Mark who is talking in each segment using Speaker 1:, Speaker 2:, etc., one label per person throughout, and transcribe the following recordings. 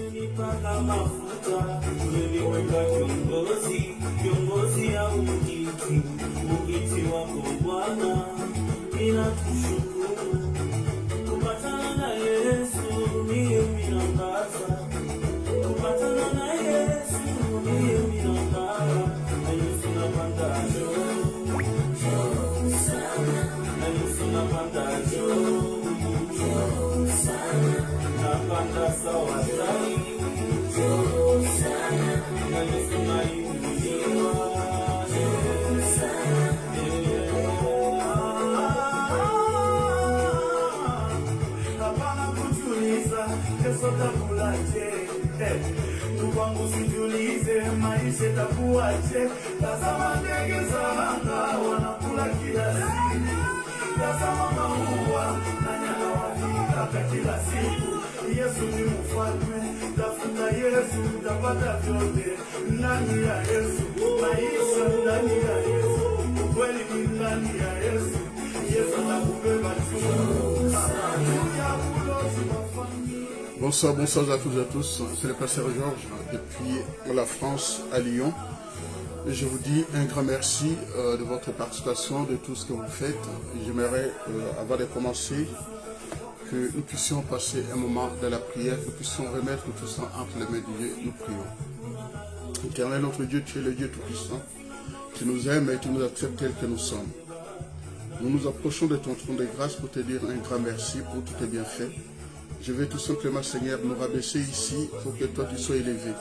Speaker 1: Unipaka mafuta, uniweka kiongozi ya ukiti wako Bwana, ninakushukuru. Kupatana na Yesu niye minangaza, kupatana na Yesu niye minangaza, na Yesu napanda juu sana, na Yesu napanda juu sana, napanda sawa zaidi sana, na Yesu nainuliwa sana. Hapana kujiuliza kesho takulaje, kwangu sijiulize maisha takuaje. Tazama ndege za anga wanakula kila siku, tazama maua na nyana wafika kila siku. Yesu ni mfalme, tafuta Yesu utapata vyote. Ndani ya Yesu maisha, ndani ya Yesu ukweli ni ndani ya Yesu. Yesu anakubeba juu.
Speaker 2: Bonsoir, bonsoir à toutes et à tous. C'est le pasteur Georges depuis la France à Lyon. Je vous dis un grand merci de votre participation, de tout ce que vous faites. J'aimerais, avant de commencer, que nous puissions passer un moment de la prière, que nous puissions remettre tout ça entre les mains de Dieu. Nous prions. Éternel notre Dieu, tu es le Dieu Tout-Puissant. Tu nous aimes et tu nous acceptes tels que nous sommes. Nous nous approchons de ton trône de grâce pour te dire un grand merci pour tous tes bienfaits. Je vais tout simplement, Seigneur, nous rabaisser ici pour que toi tu sois élevé.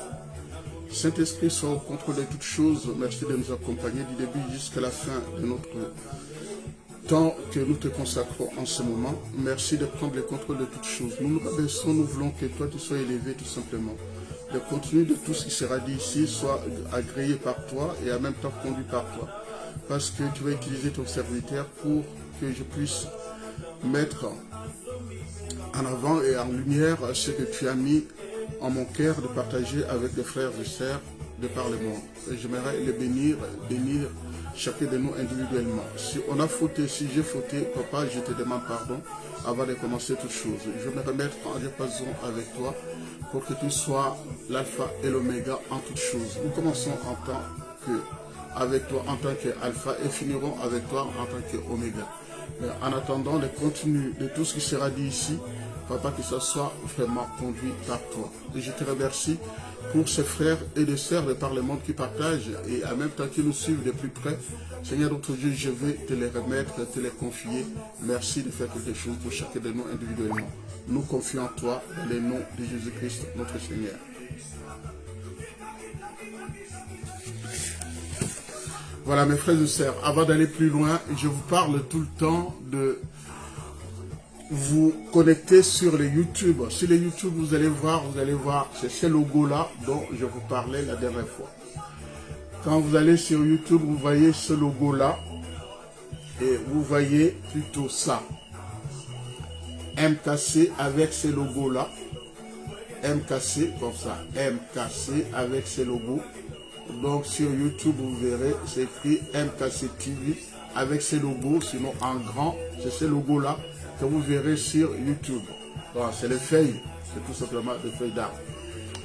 Speaker 2: Saint-Esprit, sois au contrôle de toutes choses. Merci de nous accompagner du début jusqu'à la fin de notre temps que nous te consacrons en ce moment. Merci de prendre le contrôle de toutes choses. Nous nous rabaissons, nous voulons que toi tu sois élevé tout simplement. Le contenu de tout ce qui sera dit ici soit agréé par toi et en même temps conduit par toi. Parce que tu vas utiliser ton serviteur pour que je puisse mettre en avant et en lumière ce que tu as mis en mon cœur de partager avec les frères et sœurs de par le monde. J'aimerais les bénir chacun de nous individuellement. Si on a fauté, si j'ai fauté, papa, je te demande pardon avant de commencer toutes choses. Je vais me remettre en diapason avec toi pour que tu sois l'alpha et l'oméga en toutes choses. Nous commençons avec toi en tant qu'alpha et finirons avec toi en tant qu'oméga. Mais en attendant le contenu de tout ce qui sera dit ici, papa, que ça soit vraiment conduit par toi. Et je te remercie pour ces frères et des sœurs de par le monde qui partagent et en même temps qui nous suivent de plus près. Seigneur notre Dieu, je vais te les remettre, te les confier. Merci de faire quelque chose pour chacun de nous individuellement. Nous confions en toi dans le nom de Jésus-Christ, notre Seigneur. Voilà mes frères et sœurs, avant d'aller plus loin, je vous parle tout le temps de vous connecter sur les YouTube. Sur les YouTube, vous allez voir, c'est ce logo-là dont je vous parlais la dernière fois. Quand vous allez sur YouTube, vous voyez ce logo-là et vous voyez plutôt ça. MKC avec ce logo-là. MKC comme ça. MKC avec ce logos. Donc sur YouTube, vous verrez, c'est écrit MKC TV avec ces logos, sinon en grand, c'est ce logo-là que vous verrez sur YouTube. Voilà, c'est les feuilles, c'est tout simplement des feuilles d'arbre.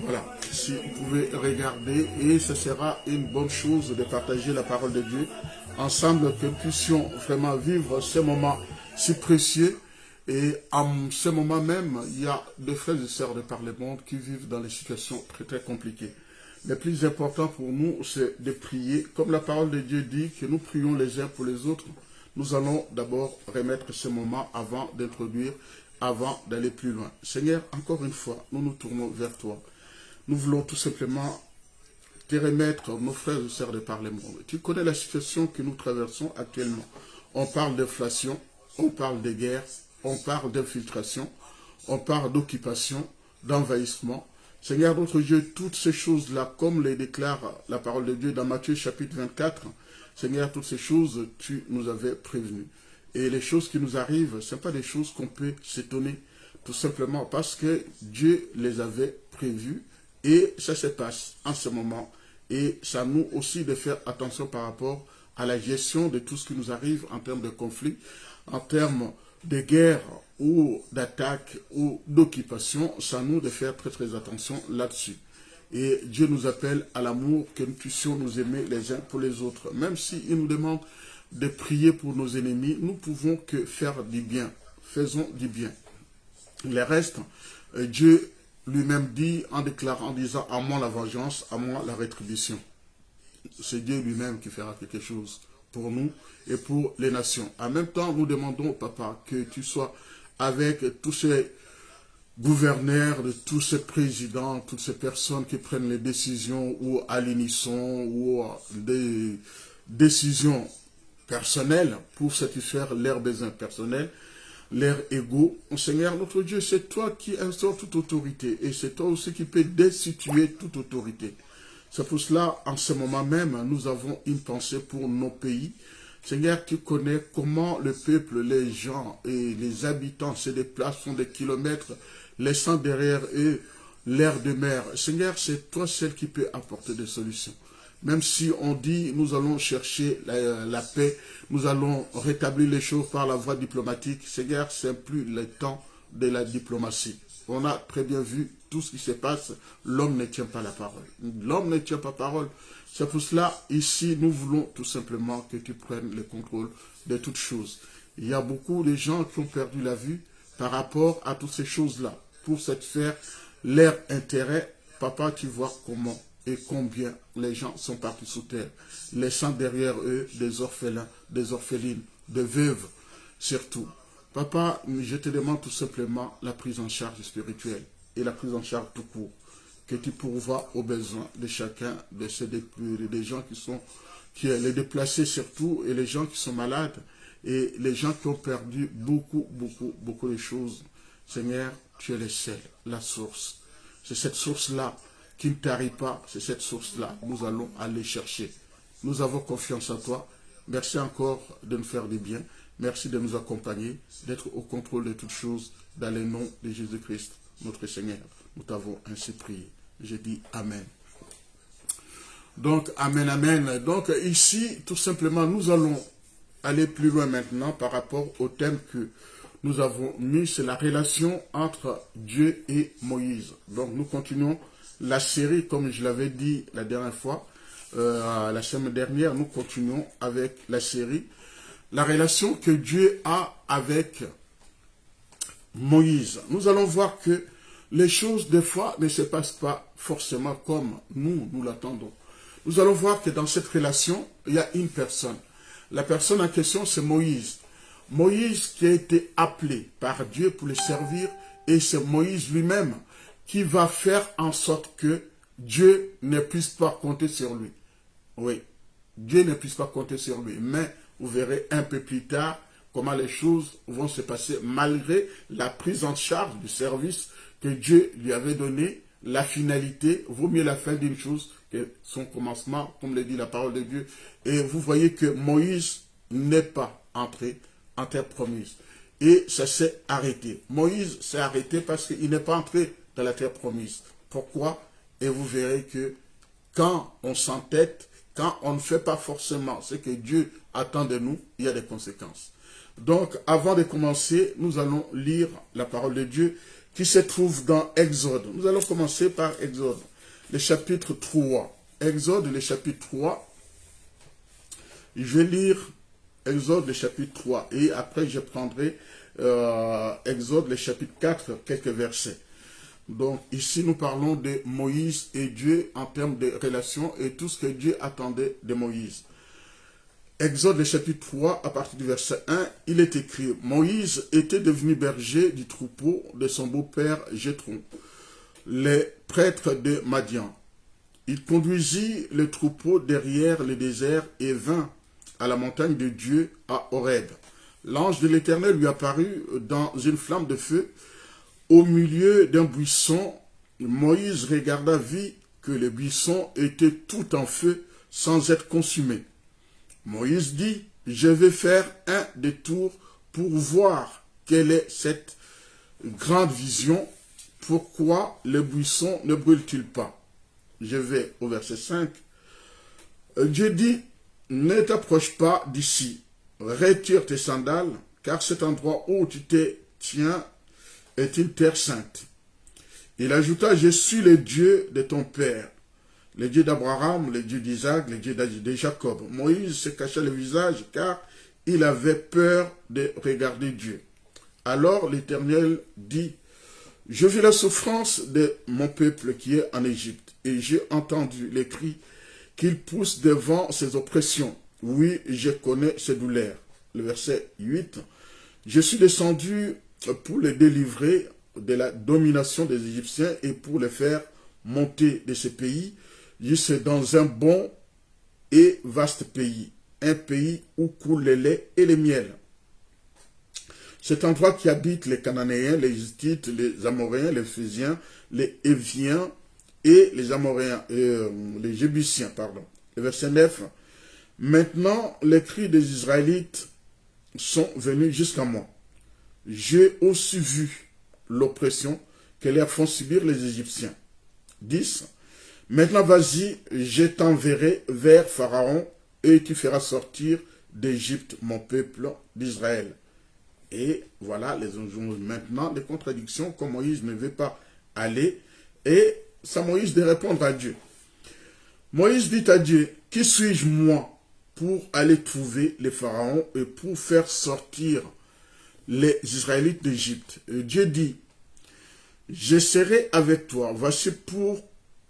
Speaker 2: Voilà, si vous pouvez regarder et ce sera une bonne chose de partager la parole de Dieu ensemble, que nous puissions vraiment vivre ce moment si précieux. Et en ce moment même, il y a des frères et sœurs de par le monde qui vivent dans des situations très très compliquées. Le plus important pour nous, c'est de prier. Comme la parole de Dieu dit que nous prions les uns pour les autres, nous allons d'abord remettre ce moment avant d'introduire, avant d'aller plus loin. Seigneur, encore une fois, nous nous tournons vers toi. Nous voulons tout simplement te remettre nos frères et sœurs de par le monde. Tu connais la situation que nous traversons actuellement. On parle d'inflation, on parle de guerre, on parle d'infiltration, on parle d'occupation, d'envahissement. Seigneur notre Dieu, toutes ces choses-là, comme les déclare la parole de Dieu dans Matthieu chapitre 24, Seigneur, toutes ces choses, tu nous avais prévenues. Et les choses qui nous arrivent, ce ne sont pas des choses qu'on peut s'étonner, tout simplement parce que Dieu les avait prévues et ça se passe en ce moment. Et ça nous aussi de faire attention par rapport à la gestion de tout ce qui nous arrive en termes de conflits, en termes de guerre ou d'attaque ou d'occupation, c'est à nous de faire très très attention là-dessus. Et Dieu nous appelle à l'amour, que nous puissions nous aimer les uns pour les autres. Même s'il nous demande de prier pour nos ennemis, nous pouvons que faire du bien. Faisons du bien. Le reste, Dieu lui-même dit, en déclarant, en disant, à moi la vengeance, à moi la rétribution. C'est Dieu lui-même qui fera quelque chose pour nous et pour les nations. En même temps, nous demandons, Papa, que tu sois avec tous ces gouverneurs, de tous ces présidents, toutes ces personnes qui prennent les décisions ou à l'unisson ou des décisions personnelles pour satisfaire leurs besoins personnels, leurs égaux. Seigneur, notre Dieu, c'est toi qui instaures toute autorité et c'est toi aussi qui peux destituer toute autorité. C'est pour cela, en ce moment même, nous avons une pensée pour nos pays. Seigneur, tu connais comment le peuple, les gens et les habitants se déplacent, font des kilomètres, laissant derrière eux l'air de mer. Seigneur, c'est toi celle qui peut apporter des solutions. Même si on dit, nous allons chercher la paix, nous allons rétablir les choses par la voie diplomatique. Seigneur, c'est plus le temps de la diplomatie. On a très bien vu tout ce qui se passe, l'homme ne tient pas la parole. L'homme ne tient pas parole. C'est pour cela, ici, nous voulons tout simplement que tu prennes le contrôle de toutes choses. Il y a beaucoup de gens qui ont perdu la vue par rapport à toutes ces choses-là. Pour satisfaire leur intérêt, Papa, tu vois comment et combien les gens sont partis sous terre, laissant derrière eux des orphelins, des orphelines, des veuves, surtout. Papa, je te demande tout simplement la prise en charge spirituelle et la prise en charge tout court, que tu pourvoies aux besoins de chacun de ces des gens les déplacés surtout, et les gens qui sont malades, et les gens qui ont perdu beaucoup de choses. Seigneur, tu es le seul, la source. C'est cette source-là qui ne tarit pas, c'est cette source-là. Nous allons aller chercher. Nous avons confiance en toi. Merci encore de nous faire du bien. Merci de nous accompagner, d'être au contrôle de toutes choses, dans le nom de Jésus-Christ, notre Seigneur. Nous t'avons ainsi prié. Je dis Amen. Donc, Amen, Amen. Donc, ici, tout simplement, nous allons aller plus loin maintenant par rapport au thème que nous avons mis, c'est la relation entre Dieu et Moïse. Donc, nous continuons la série, comme je l'avais dit la dernière fois, la semaine dernière, nous continuons avec la série, la relation que Dieu a avec Moïse. Nous allons voir que les choses, des fois, ne se passent pas forcément comme nous l'attendons. Nous allons voir que dans cette relation, il y a une personne. La personne en question, c'est Moïse. Moïse qui a été appelé par Dieu pour le servir, et c'est Moïse lui-même qui va faire en sorte que Dieu ne puisse pas compter sur lui. Oui, Dieu ne puisse pas compter sur lui. Mais vous verrez un peu plus tard comment les choses vont se passer malgré la prise en charge du service que Dieu lui avait donné. La finalité, vaut mieux la fin d'une chose que son commencement, comme le dit la parole de Dieu. Et vous voyez que Moïse n'est pas entré en terre promise. Et ça s'est arrêté. Moïse s'est arrêté parce qu'il n'est pas entré dans la terre promise. Pourquoi? Et vous verrez que quand on s'entête, quand on ne fait pas forcément ce que Dieu attend de nous, il y a des conséquences. Donc, avant de commencer, nous allons lire la parole de Dieu qui se trouve dans Exode. Nous allons commencer par Exode, le chapitre 3. Exode, le chapitre 3. Je vais lire Exode, le chapitre 3. Et après, je prendrai Exode, le chapitre 4, quelques versets. Donc, ici, nous parlons de Moïse et Dieu en termes de relations et tout ce que Dieu attendait de Moïse. Exode, le chapitre 3, à partir du verset 1, il est écrit « Moïse était devenu berger du troupeau de son beau-père Jéthro, les prêtres de Madian. Il conduisit le troupeau derrière le désert et vint à la montagne de Dieu à Horeb. L'ange de l'Éternel lui apparut dans une flamme de feu au milieu d'un buisson. Moïse regarda, vit que le buisson était tout en feu sans être consumé. Moïse dit, je vais faire un détour pour voir quelle est cette grande vision. Pourquoi le buisson ne brûle-t-il pas? Je vais au verset 5. Dieu dit, ne t'approche pas d'ici. Retire tes sandales, car cet endroit où tu te tiens est une terre sainte. Il ajouta, je suis le Dieu de ton père, le Dieu d'Abraham, le Dieu d'Isaac, le Dieu de Jacob. Moïse se cacha le visage car il avait peur de regarder Dieu. Alors l'Éternel dit, je vis la souffrance de mon peuple qui est en Égypte, et j'ai entendu les cris qu'il pousse devant ses oppressions. Oui, je connais ses douleurs. Le verset 8, je suis descendu pour les délivrer de la domination des Égyptiens et pour les faire monter de ce pays, jusque dans un bon et vaste pays, un pays où coule le lait et le miel. Cet endroit qui habite les Cananéens, les Hittites, les Amoréens, les Phésiens, les Éviens et les Amoréens, les Jébusiens, pardon. Le verset 9, maintenant les cris des Israélites sont venus jusqu'à moi. J'ai aussi vu l'oppression que leur font subir les Égyptiens. 10. Maintenant vas-y, je t'enverrai vers Pharaon et tu feras sortir d'Égypte mon peuple d'Israël. Et voilà maintenant les contradictions quand Moïse ne veut pas aller. Et c'est à Moïse de répondre à Dieu. Moïse dit à Dieu, qui suis-je moi pour aller trouver les pharaons et pour faire sortir les Israélites d'Égypte? Dieu dit, je serai avec toi. Voici pour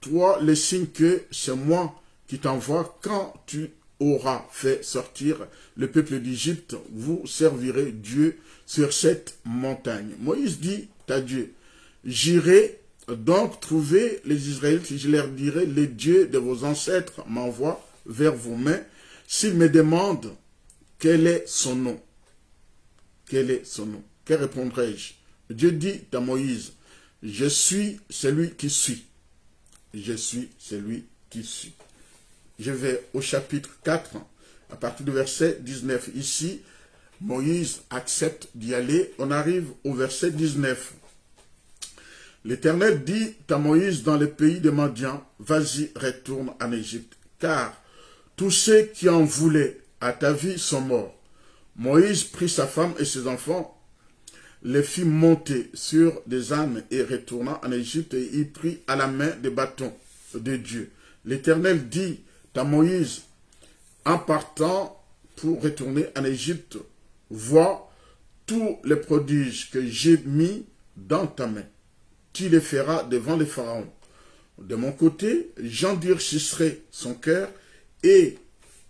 Speaker 2: toi le signe que c'est moi qui t'envoie. Quand tu auras fait sortir le peuple d'Égypte, vous servirez Dieu sur cette montagne. Moïse dit à Dieu, j'irai donc trouver les Israélites, je leur dirai, le Dieu de vos ancêtres m'envoie vers vous. Mais s'ils me demandent quel est son nom, quel est son nom, que répondrai-je? Dieu dit à Moïse, je suis celui qui suis. Je suis celui qui suis. Je vais au chapitre 4, à partir du verset 19. Ici, Moïse accepte d'y aller. On arrive au verset 19. L'Éternel dit à Moïse dans le pays de Madian, vas-y, retourne en Égypte, car tous ceux qui en voulaient à ta vie sont morts. Moïse prit sa femme et ses enfants, les fit monter sur des ânes et retourna en Égypte et y prit à la main des bâtons de Dieu. L'Éternel dit à Moïse, en partant pour retourner en Égypte, vois tous les prodiges que j'ai mis dans ta main. Tu les feras devant les pharaons. De mon côté, j'endurcirai son cœur et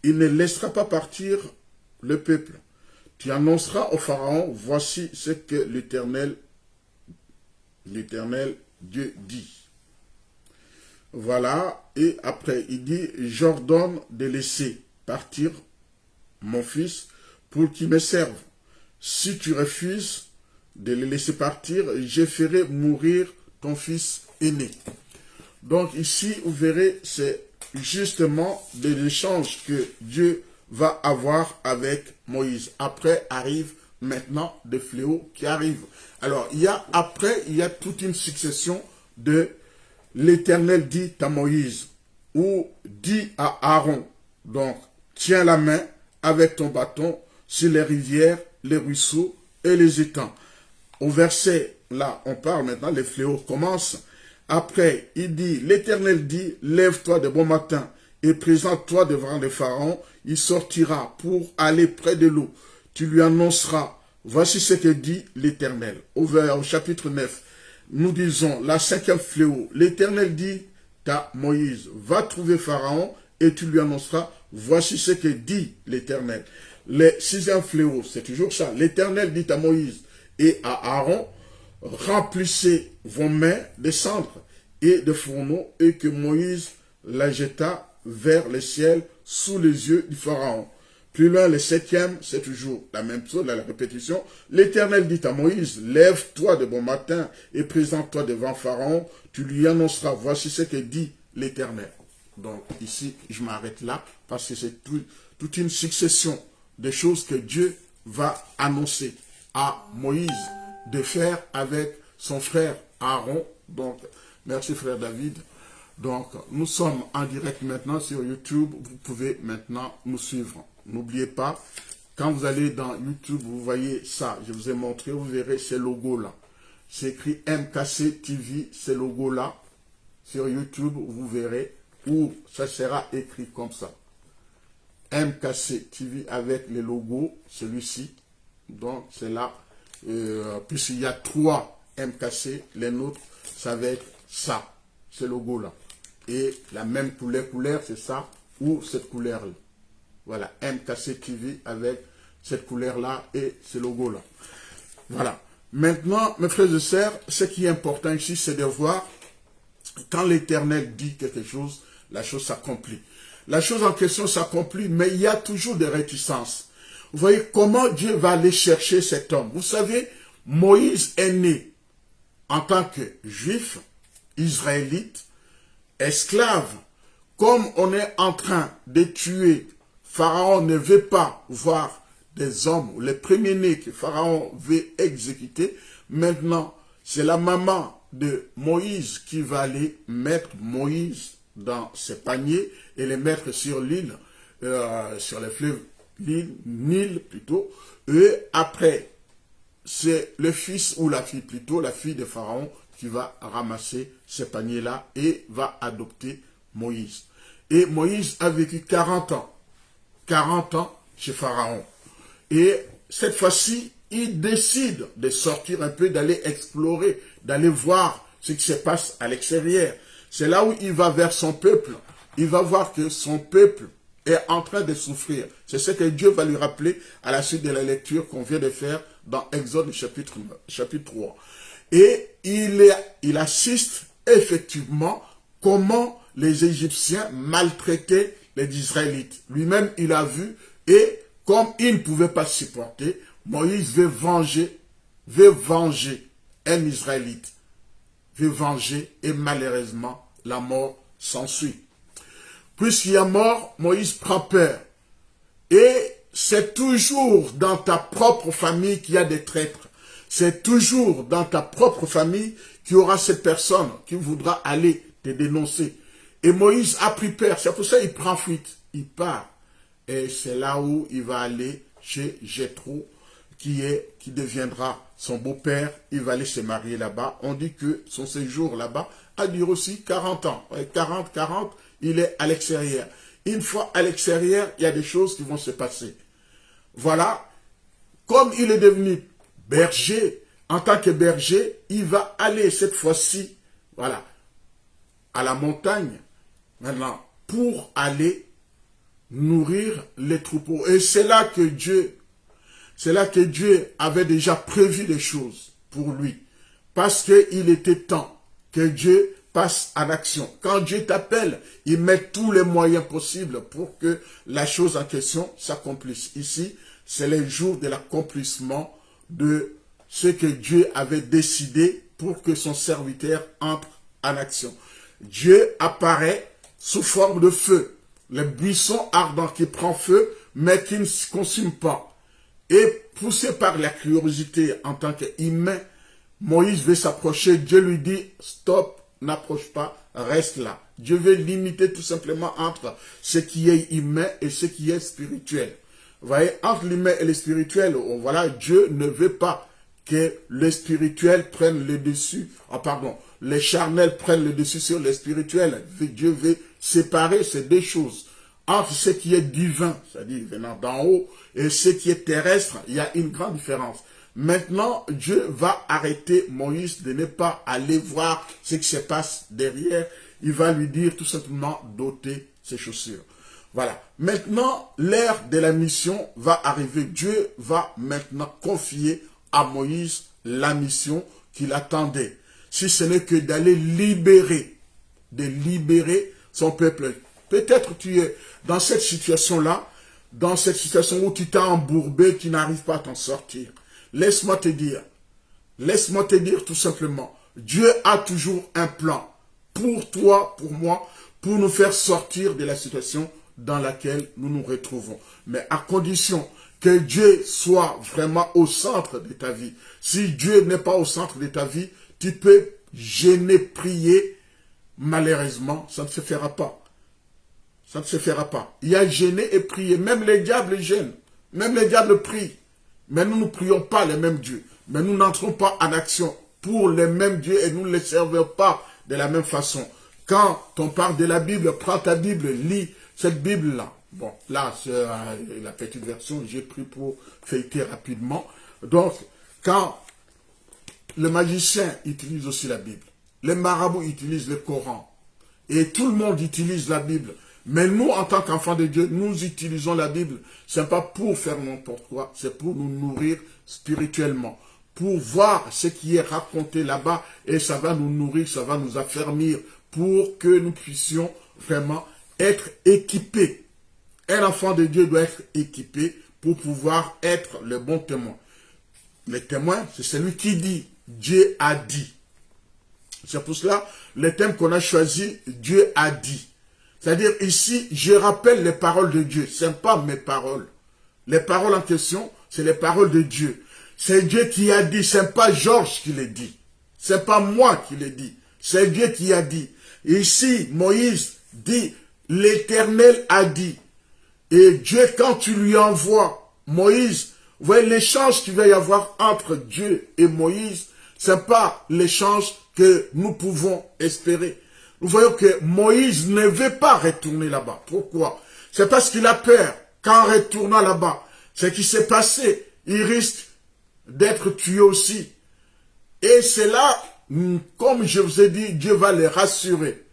Speaker 2: il ne laissera pas partir le peuple. Tu annonceras au Pharaon, voici ce que l'Éternel Dieu dit. Voilà, et après il dit, j'ordonne de laisser partir mon fils pour qu'il me serve. Si tu refuses de le laisser partir, je ferai mourir ton fils aîné. Donc ici, vous verrez, c'est justement de l'échange que Dieu va avoir avec Moïse. Après arrive maintenant des fléaux qui arrivent. Alors, il y a toute une succession de l'Éternel dit à Moïse, ou dit à Aaron, donc, tiens la main avec ton bâton sur les rivières, les ruisseaux et les étangs. Au verset, là, on parle maintenant, les fléaux commencent. Après, il dit, l'Éternel dit, lève-toi de bon matin et présente-toi devant le Pharaon. Il sortira pour aller près de l'eau. Tu lui annonceras, voici ce que dit l'Éternel. Au chapitre 9, nous disons, la cinquième fléau, l'Éternel dit à Moïse, va trouver Pharaon et tu lui annonceras, voici ce que dit l'Éternel. Le sixième fléau, c'est toujours ça. L'Éternel dit à Moïse et à Aaron, remplissez vos mains de cendres et de fourneaux, et que Moïse la jeta vers le ciel sous les yeux du Pharaon. Plus loin, le septième, c'est toujours la même chose, la répétition. L'Éternel dit à Moïse, lève-toi de bon matin et présente-toi devant Pharaon, tu lui annonceras, voici ce que dit l'Éternel. Donc ici, je m'arrête là, parce que c'est toute une succession de choses que Dieu va annoncer à Moïse de faire avec son frère Aaron. Donc, merci frère David. Donc, nous sommes en direct maintenant sur YouTube. Vous pouvez maintenant nous suivre. N'oubliez pas, Quand vous allez dans YouTube, vous voyez ça. Je vous ai montré, vous verrez ces logos-là. C'est écrit MKC TV, ces logos-là. Sur YouTube, vous verrez où ça sera écrit comme ça. MKC TV avec les logos, celui-ci. Donc, c'est là. Puisqu'il y a 3 MKC, les nôtres, ça va être ça, ce logo-là. Et la même couleur, c'est ça, ou cette couleur-là. Voilà, MKC TV avec cette couleur-là et ce logo-là. Voilà. Maintenant, mes frères et sœurs, ce qui est important ici, c'est de voir, quand l'Éternel dit quelque chose, la chose s'accomplit. La chose en question s'accomplit, mais il y a toujours des réticences. Vous voyez comment Dieu va aller chercher cet homme. Vous savez, Moïse est né en tant que juif, israélite, esclave. Comme on est en train de tuer, Pharaon ne veut pas voir des hommes, les premiers-nés que Pharaon veut exécuter. Maintenant, c'est la maman de Moïse qui va aller mettre Moïse dans ses paniers et les mettre sur l'île, sur le fleuve Nil plutôt. Et après, c'est le fils ou la fille plutôt, la fille de Pharaon qui va ramasser ces paniers-là et va adopter Moïse. Et Moïse a vécu 40 ans. 40 ans chez Pharaon. Et cette fois-ci, il décide de sortir un peu, d'aller explorer, d'aller voir ce qui se passe à l'extérieur. C'est là où il va vers son peuple. Il va voir que son peuple est en train de souffrir. C'est ce que Dieu va lui rappeler à la suite de la lecture qu'on vient de faire dans Exode chapitre 3. Et il assiste effectivement comment les Égyptiens maltraitaient les Israélites. Lui-même, il a vu, et comme il ne pouvait pas supporter, Moïse veut venger un Israélite. Veut venger, et malheureusement, la mort s'ensuit. Puisqu'il y a mort, Moïse prend peur. Et c'est toujours dans ta propre famille qu'il y a des traîtres. C'est toujours dans ta propre famille qu'il y aura cette personne qui voudra aller te dénoncer. Et Moïse a pris peur. C'est pour ça qu'il prend fuite. Il part. Et c'est là où il va aller chez Jéthro, qui deviendra son beau-père. Il va aller se marier là-bas. On dit que son séjour là-bas a duré aussi 40 ans. 40, il est à l'extérieur. Une fois à l'extérieur, il y a des choses qui vont se passer. Voilà. Comme il est devenu berger, en tant que berger, il va aller cette fois-ci, voilà, à la montagne, maintenant, pour aller nourrir les troupeaux. Et c'est là que Dieu avait déjà prévu des choses pour lui. Parce qu'il était temps que Dieu passe en action. Quand Dieu t'appelle, il met tous les moyens possibles pour que la chose en question s'accomplisse. Ici, c'est le jour de l'accomplissement de ce que Dieu avait décidé pour que son serviteur entre en action. Dieu apparaît sous forme de feu. Le buisson ardent qui prend feu, mais qui ne se consume pas. Et poussé par la curiosité en tant qu'humain, Moïse veut s'approcher. Dieu lui dit, stop, n'approche pas, reste là. Dieu veut limiter tout simplement entre ce qui est humain et ce qui est spirituel. Vous voyez, entre l'humain et le spirituel, voilà, Dieu ne veut pas que le spirituel prenne le dessus, les charnels prennent le dessus sur le spirituel. Dieu veut séparer ces deux choses. Entre ce qui est divin, c'est-à-dire venant d'en haut, et ce qui est terrestre, il y a une grande différence. Maintenant, Dieu va arrêter Moïse de ne pas aller voir ce qui se passe derrière. Il va lui dire tout simplement d'ôter ses chaussures. Voilà. Maintenant, l'heure de la mission va arriver. Dieu va maintenant confier à Moïse la mission qu'il attendait. Si ce n'est que d'aller libérer son peuple. Peut-être tu es dans cette situation-là, dans cette situation où tu t'es embourbé, tu n'arrives pas à t'en sortir. Laisse-moi te dire tout simplement, Dieu a toujours un plan pour toi, pour moi, pour nous faire sortir de la situation dans laquelle nous nous retrouvons. Mais à condition que Dieu soit vraiment au centre de ta vie. Si Dieu n'est pas au centre de ta vie, tu peux gêner, prier, malheureusement, ça ne se fera pas. Ça ne se fera pas. Il y a gêner et prier. Même les diables gênent. Même les diables prient. Mais nous ne prions pas les mêmes dieux. Mais nous n'entrons pas en action pour les mêmes dieux et nous ne les servons pas de la même façon. Quand on parle de la Bible, prends ta Bible, lis cette Bible-là. Bon, là, c'est la petite version, j'ai pris pour feuilleter rapidement. Donc, quand le magicien utilise aussi la Bible, les marabouts utilisent le Coran, et tout le monde utilise la Bible. Mais nous, en tant qu'enfants de Dieu, nous utilisons la Bible. Ce n'est pas pour faire n'importe quoi, c'est pour nous nourrir spirituellement, pour voir ce qui est raconté là-bas, et ça va nous nourrir, ça va nous affermir, pour que nous puissions vraiment être équipés. Un enfant de Dieu doit être équipé pour pouvoir être le bon témoin. Le témoin, c'est celui qui dit, Dieu a dit. C'est pour cela, le thème qu'on a choisi, Dieu a dit. C'est-à-dire ici, je rappelle les paroles de Dieu. Ce n'est pas mes paroles. Les paroles en question, c'est les paroles de Dieu. C'est Dieu qui a dit, ce n'est pas Georges qui l'a dit. Ce n'est pas moi qui l'ai dit. C'est Dieu qui a dit. Ici, Moïse dit, l'Éternel a dit. Et Dieu, quand tu lui envoies Moïse, vous voyez l'échange qu'il va y avoir entre Dieu et Moïse, ce n'est pas l'échange que nous pouvons espérer. Nous voyons que Moïse ne veut pas retourner là-bas. Pourquoi? C'est parce qu'il a peur qu'en retournant là-bas, ce qui s'est passé, il risque d'être tué aussi. Et c'est là, comme je vous ai dit, Dieu va les rassurer.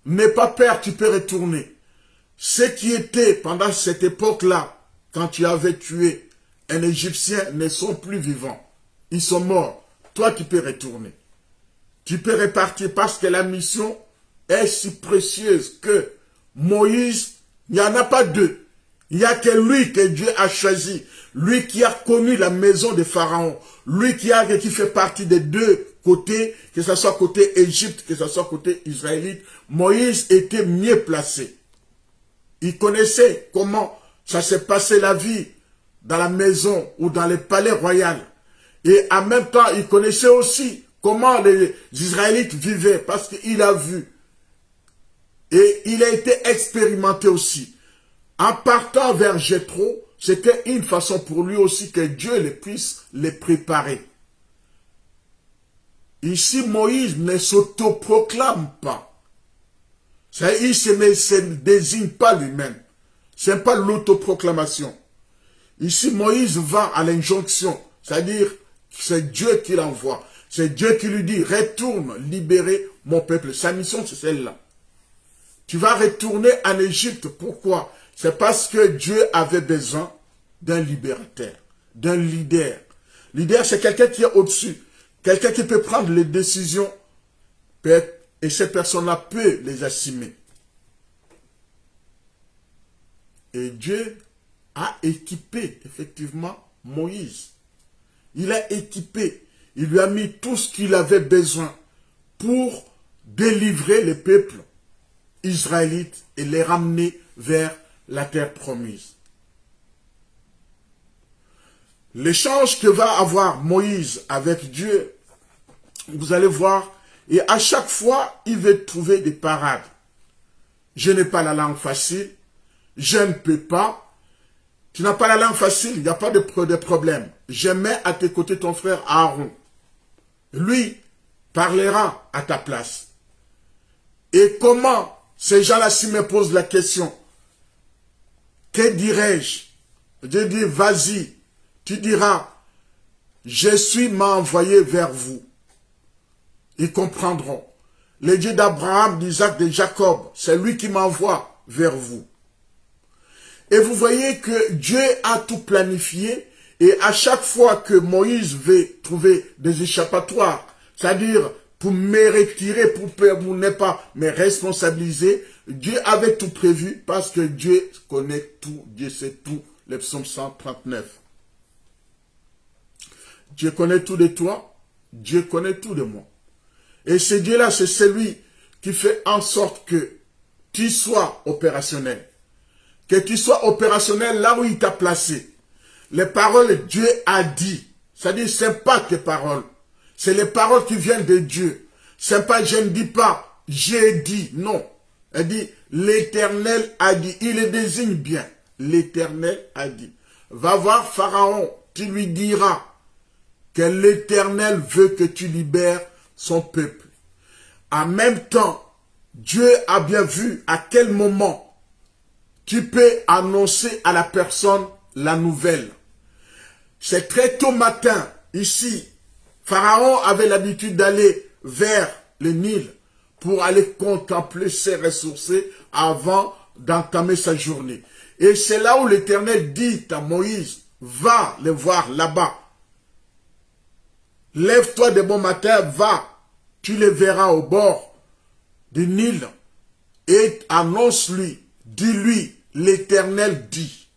Speaker 2: N'aie pas peur, tu peux retourner. Ceux qui étaient pendant cette époque-là, quand tu avais tué un Égyptien, ne sont plus vivants. Ils sont morts. Toi, tu peux retourner. Tu peux repartir parce que la mission est si précieuse que Moïse, il n'y en a pas deux. Il n'y a que lui que Dieu a choisi. Lui qui a connu la maison de Pharaon. Lui qui fait partie des deux côtés, que ce soit côté Égypte, que ce soit côté israélite. Moïse était mieux placé. Il connaissait comment ça s'est passé la vie dans la maison ou dans le palais royal. Et en même temps, il connaissait aussi comment les Israélites vivaient parce qu'il a vu. Et il a été expérimenté aussi. En partant vers Jéthro, c'était une façon pour lui aussi que Dieu puisse les préparer. Ici, Moïse ne s'autoproclame pas. Il ne se désigne pas lui-même. Ce n'est pas l'autoproclamation. Ici, Moïse va à l'injonction. C'est-à-dire, c'est Dieu qui l'envoie. C'est Dieu qui lui dit, retourne libérer mon peuple. Sa mission, c'est celle-là. Tu vas retourner en Égypte. Pourquoi? C'est parce que Dieu avait besoin d'un libérateur, d'un leader. Leader, c'est quelqu'un qui est au-dessus. Quelqu'un qui peut prendre les décisions. Et cette personne-là peut les assumer. Et Dieu a équipé, effectivement, Moïse. Il a équipé. Il lui a mis tout ce qu'il avait besoin pour délivrer les peuples israélites et les ramener vers la terre promise. L'échange que va avoir Moïse avec Dieu, vous allez voir, et à chaque fois, il veut trouver des parades. Je n'ai pas la langue facile, je ne peux pas. Tu n'as pas la langue facile, il n'y a pas de problème. Je mets à tes côtés ton frère Aaron. Lui parlera à ta place. Et comment ces gens-là, s'ils me posent la question, que dirais-je? Je dis, vas-y, tu diras, je suis m'a envoyé vers vous. Ils comprendront. Le Dieu d'Abraham, d'Isaac, de Jacob, c'est lui qui m'envoie vers vous. Et vous voyez que Dieu a tout planifié et à chaque fois que Moïse veut trouver des échappatoires, c'est-à-dire pour me retirer, pour ne pas me responsabiliser, Dieu avait tout prévu parce que Dieu connaît tout, Dieu sait tout, le psaume 139. Dieu connaît tout de toi, Dieu connaît tout de moi. Et ce Dieu-là, c'est celui qui fait en sorte que tu sois opérationnel. Que tu sois opérationnel là où il t'a placé. Les paroles Dieu a dit. C'est-à-dire, ce n'est pas tes paroles. C'est les paroles qui viennent de Dieu. C'est pas, je ne dis pas, j'ai dit. Non. Elle dit, l'Éternel a dit. Il les désigne bien. L'Éternel a dit. va voir Pharaon, tu lui diras que l'Éternel veut que tu libères son peuple. En même temps, Dieu a bien vu à quel moment tu peux annoncer à la personne la nouvelle. C'est très tôt matin, ici, Pharaon avait l'habitude d'aller vers le Nil pour aller contempler ses ressources avant d'entamer sa journée. Et c'est là où l'Éternel dit à Moïse, va les voir là-bas. Lève-toi de bon matin, va, tu les verras au bord du Nil et annonce-lui, dis-lui, l'Éternel dit.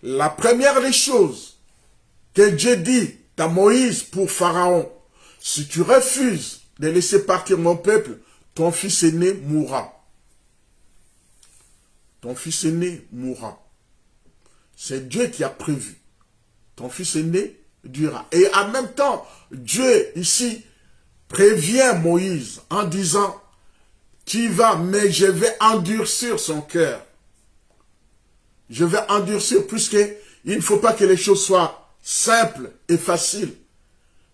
Speaker 2: La première des choses que Dieu dit à Moïse pour Pharaon, si tu refuses de laisser partir mon peuple, ton fils aîné mourra. Ton fils aîné mourra. C'est Dieu qui a prévu. Ton fils aîné durera. Et en même temps, Dieu ici prévient Moïse en disant, tu vas, mais je vais endurcir son cœur. Je vais endurcir puisqu'il ne faut pas que les choses soient simples et faciles.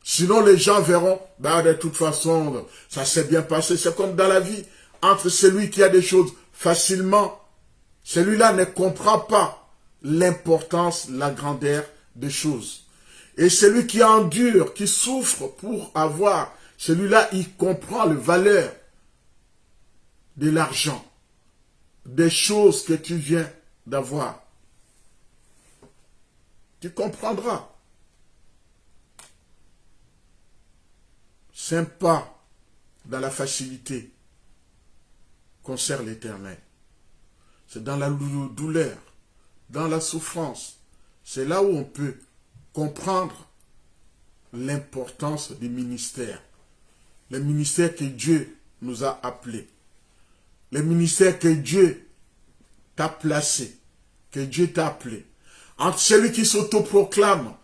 Speaker 2: Sinon, les gens verront, ben, de toute façon, ça s'est bien passé. C'est comme dans la vie, entre celui qui a des choses facilement, celui-là ne comprend pas l'importance, la grandeur des choses. Et celui qui endure, qui souffre pour avoir, celui-là, il comprend la valeur de l'argent, des choses que tu viens d'avoir. Tu comprendras. Sympa dans la facilité qu'on sert l'Éternel. C'est dans la douleur, dans la souffrance. C'est là où on peut comprendre l'importance du ministère. Le ministère que Dieu nous a appelés. Le ministère que Dieu t'a placé, que Dieu t'a appelé. Entre celui qui s'autoproclame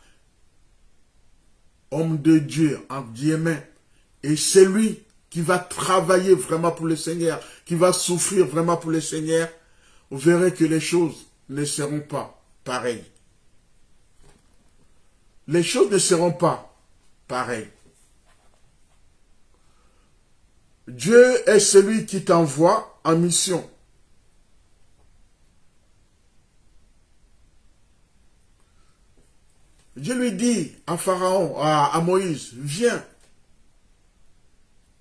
Speaker 2: homme de Dieu, entre guillemets, et celui qui va travailler vraiment pour le Seigneur, qui va souffrir vraiment pour le Seigneur, vous verrez que les choses ne seront pas pareilles. Les choses ne seront pas pareilles. Dieu est celui qui t'envoie en mission. Dieu lui dit à Pharaon, à Moïse, viens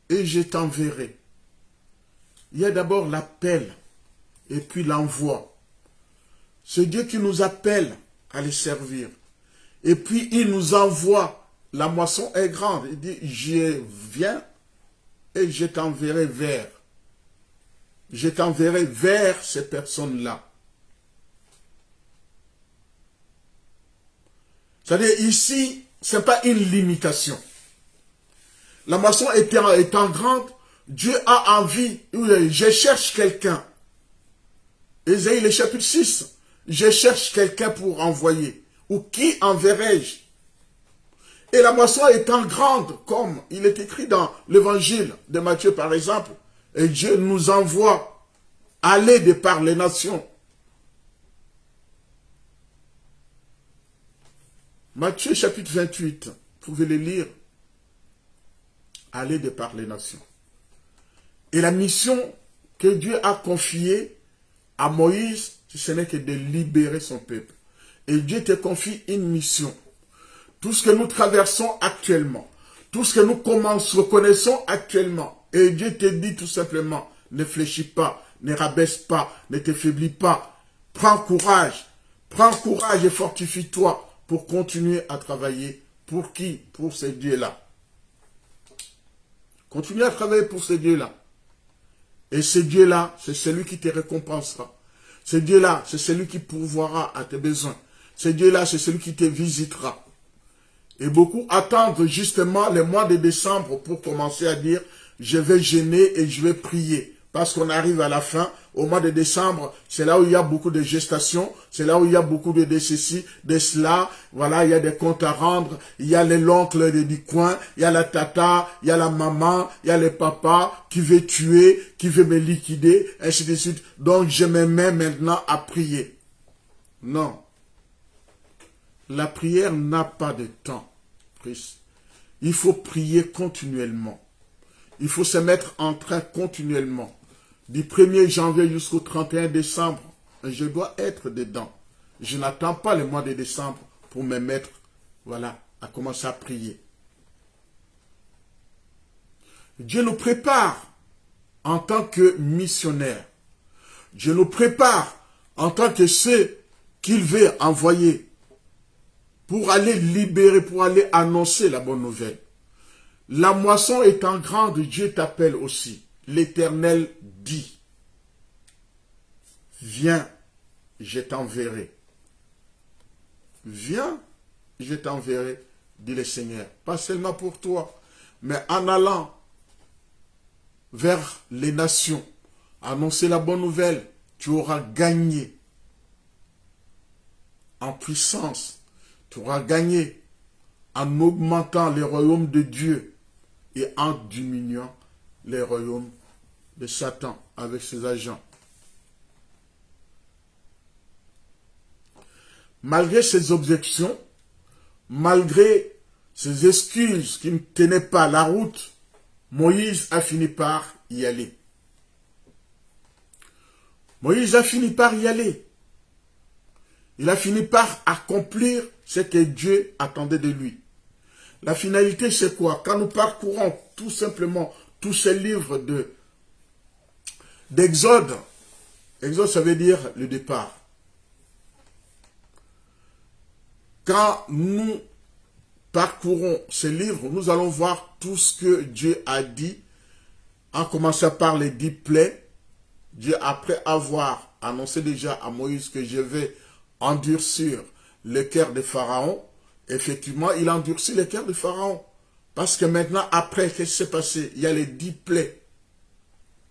Speaker 2: et je t'enverrai. Il y a d'abord l'appel et puis l'envoi. C'est Dieu qui nous appelle à les servir. Et puis il nous envoie. La moisson est grande. Il dit, je viens et je t'enverrai vers. Je t'enverrai vers ces personnes-là. C'est-à-dire ici, ce n'est pas une limitation. La moisson étant grande, Dieu a envie, je cherche quelqu'un. Ésaïe, le chapitre 6, je cherche quelqu'un pour envoyer. Ou qui enverrai-je? Et la moisson étant grande, comme il est écrit dans l'évangile de Matthieu par exemple, et Dieu nous envoie aller de par les nations. Matthieu chapitre 28, vous pouvez le lire. Aller de par les nations. Et la mission que Dieu a confiée à Moïse, ce n'est que de libérer son peuple. Et Dieu te confie une mission. Tout ce que nous traversons actuellement, tout ce que nous reconnaissons actuellement, et Dieu te dit tout simplement, ne fléchis pas, ne rabaisse pas, ne te faiblis pas. Prends courage et fortifie-toi pour continuer à travailler. Pour qui? Pour ces dieux-là. Continue à travailler pour ce Dieu-là. Et ce Dieu-là, c'est celui qui te récompensera. Ce Dieu-là, c'est celui qui pourvoira à tes besoins. Ce Dieu-là, c'est celui qui te visitera. Et beaucoup attendent justement le mois de décembre pour commencer à dire, je vais jeûner et je vais prier. Parce qu'on arrive à la fin, au mois de décembre, c'est là où il y a beaucoup de gestations, c'est là où il y a beaucoup de ceci, de cela, voilà, il y a des comptes à rendre, il y a l'oncle du coin, il y a la tata, il y a la maman, il y a le papa qui veut tuer, qui veut me liquider, ainsi de suite. Donc je me mets maintenant à prier. Non. La prière n'a pas de temps. Il faut prier continuellement. Il faut se mettre en train continuellement. Du 1er janvier jusqu'au 31 décembre, je dois être dedans. Je n'attends pas le mois de décembre pour me mettre, voilà, à commencer à prier. Dieu nous prépare en tant que missionnaires. Dieu nous prépare en tant que ceux qu'il veut envoyer pour aller libérer, pour aller annoncer la bonne nouvelle. La moisson étant grande, Dieu t'appelle aussi. L'Éternel dit, viens, je t'enverrai. Viens, je t'enverrai, dit le Seigneur. Pas seulement pour toi, mais en allant vers les nations, annoncer la bonne nouvelle, tu auras gagné en puissance, tu auras gagné en augmentant les royaumes de Dieu et en diminuant les royaumes de Satan avec ses agents. Malgré ses objections, malgré ses excuses qui ne tenaient pas la route, Moïse a fini par y aller. Moïse a fini par y aller. Il a fini par accomplir ce que Dieu attendait de lui. La finalité, c'est quoi? Quand nous parcourons tout simplement tous ces livres d'Exode, Exode, ça veut dire le départ. Quand nous parcourons ces livres, nous allons voir tout ce que Dieu a dit, en commençant par les 10 plaies. Dieu, après avoir annoncé déjà à Moïse que je vais endurcir le cœur de Pharaon, effectivement, il a endurci le cœur de Pharaon. Parce que maintenant, après, qu'est-ce qui s'est passé? Il y a les 10 plaies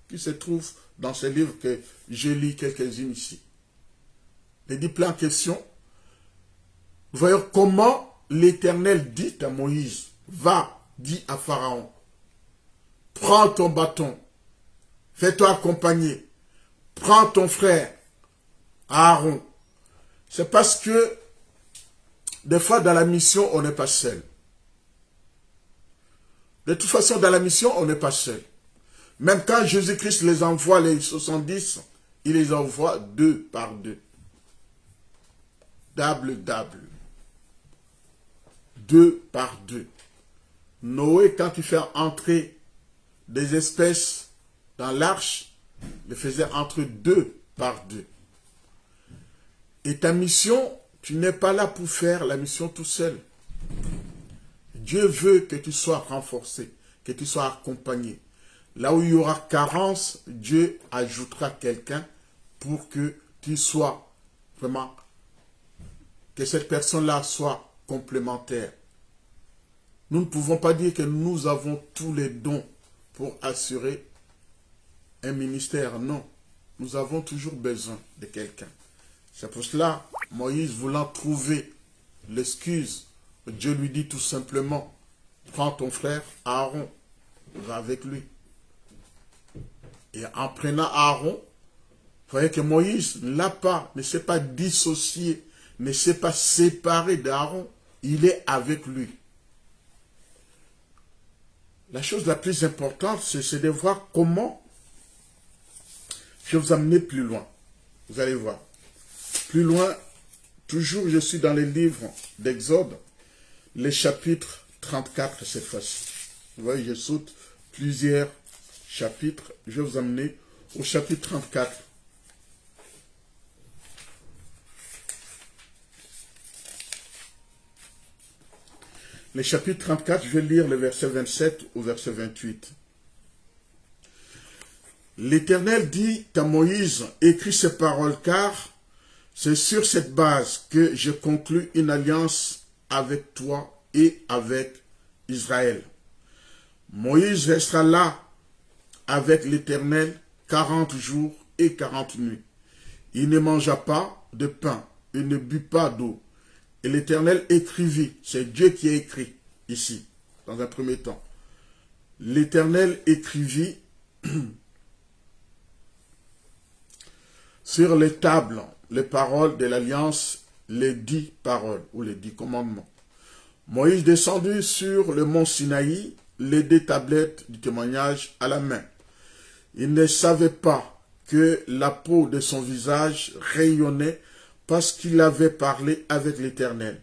Speaker 2: qui se trouvent dans ce livre que je lis quelques-unes ici. Les 10 plaies en question. Voyons comment l'Éternel dit à Moïse, va, dit à Pharaon, prends ton bâton, fais-toi accompagner, prends ton frère, Aaron. C'est parce que des fois dans la mission, on n'est pas seul. De toute façon, dans la mission, on n'est pas seul. Même quand Jésus-Christ les envoie, les 70, il les envoie 2 par 2. Double. 2 par 2. Noé, quand il fait entrer des espèces dans l'arche, le faisait entre 2 par 2. Et ta mission, tu n'es pas là pour faire la mission tout seul. Dieu veut que tu sois renforcé, que tu sois accompagné. Là où il y aura carence, Dieu ajoutera quelqu'un pour que tu sois vraiment, que cette personne-là soit complémentaire. Nous ne pouvons pas dire que nous avons tous les dons pour assurer un ministère. Non, nous avons toujours besoin de quelqu'un. C'est pour cela, Moïse voulant trouver l'excuse, Dieu lui dit tout simplement, prends ton frère Aaron, va avec lui. Et en prenant Aaron, vous voyez que Moïse ne s'est pas dissocié, ne s'est pas séparé d'Aaron, il est avec lui. La chose la plus importante, c'est de voir comment je vais vous amener plus loin. Vous allez voir. Plus loin, toujours je suis dans les livres d'Exode, les chapitres 34 cette fois-ci. Vous voyez, je saute plusieurs chapitres. Je vais vous amener au chapitre 34. Le chapitre 34, je vais lire le verset 27 au verset 28. L'Éternel dit à Moïse, écris ces paroles, car c'est sur cette base que je conclus une alliance avec toi et avec Israël. Moïse restera là avec l'Éternel 40 jours et 40 nuits. Il ne mangea pas de pain, il ne but pas d'eau. Et l'Éternel écrivit, c'est Dieu qui a écrit ici, dans un premier temps. L'Éternel écrivit sur les tables les paroles de l'Alliance, les 10 paroles ou les 10 commandements. Moïse descendit sur le mont Sinaï, les 2 tablettes du témoignage à la main. Il ne savait pas que la peau de son visage rayonnait parce qu'il avait parlé avec l'Éternel.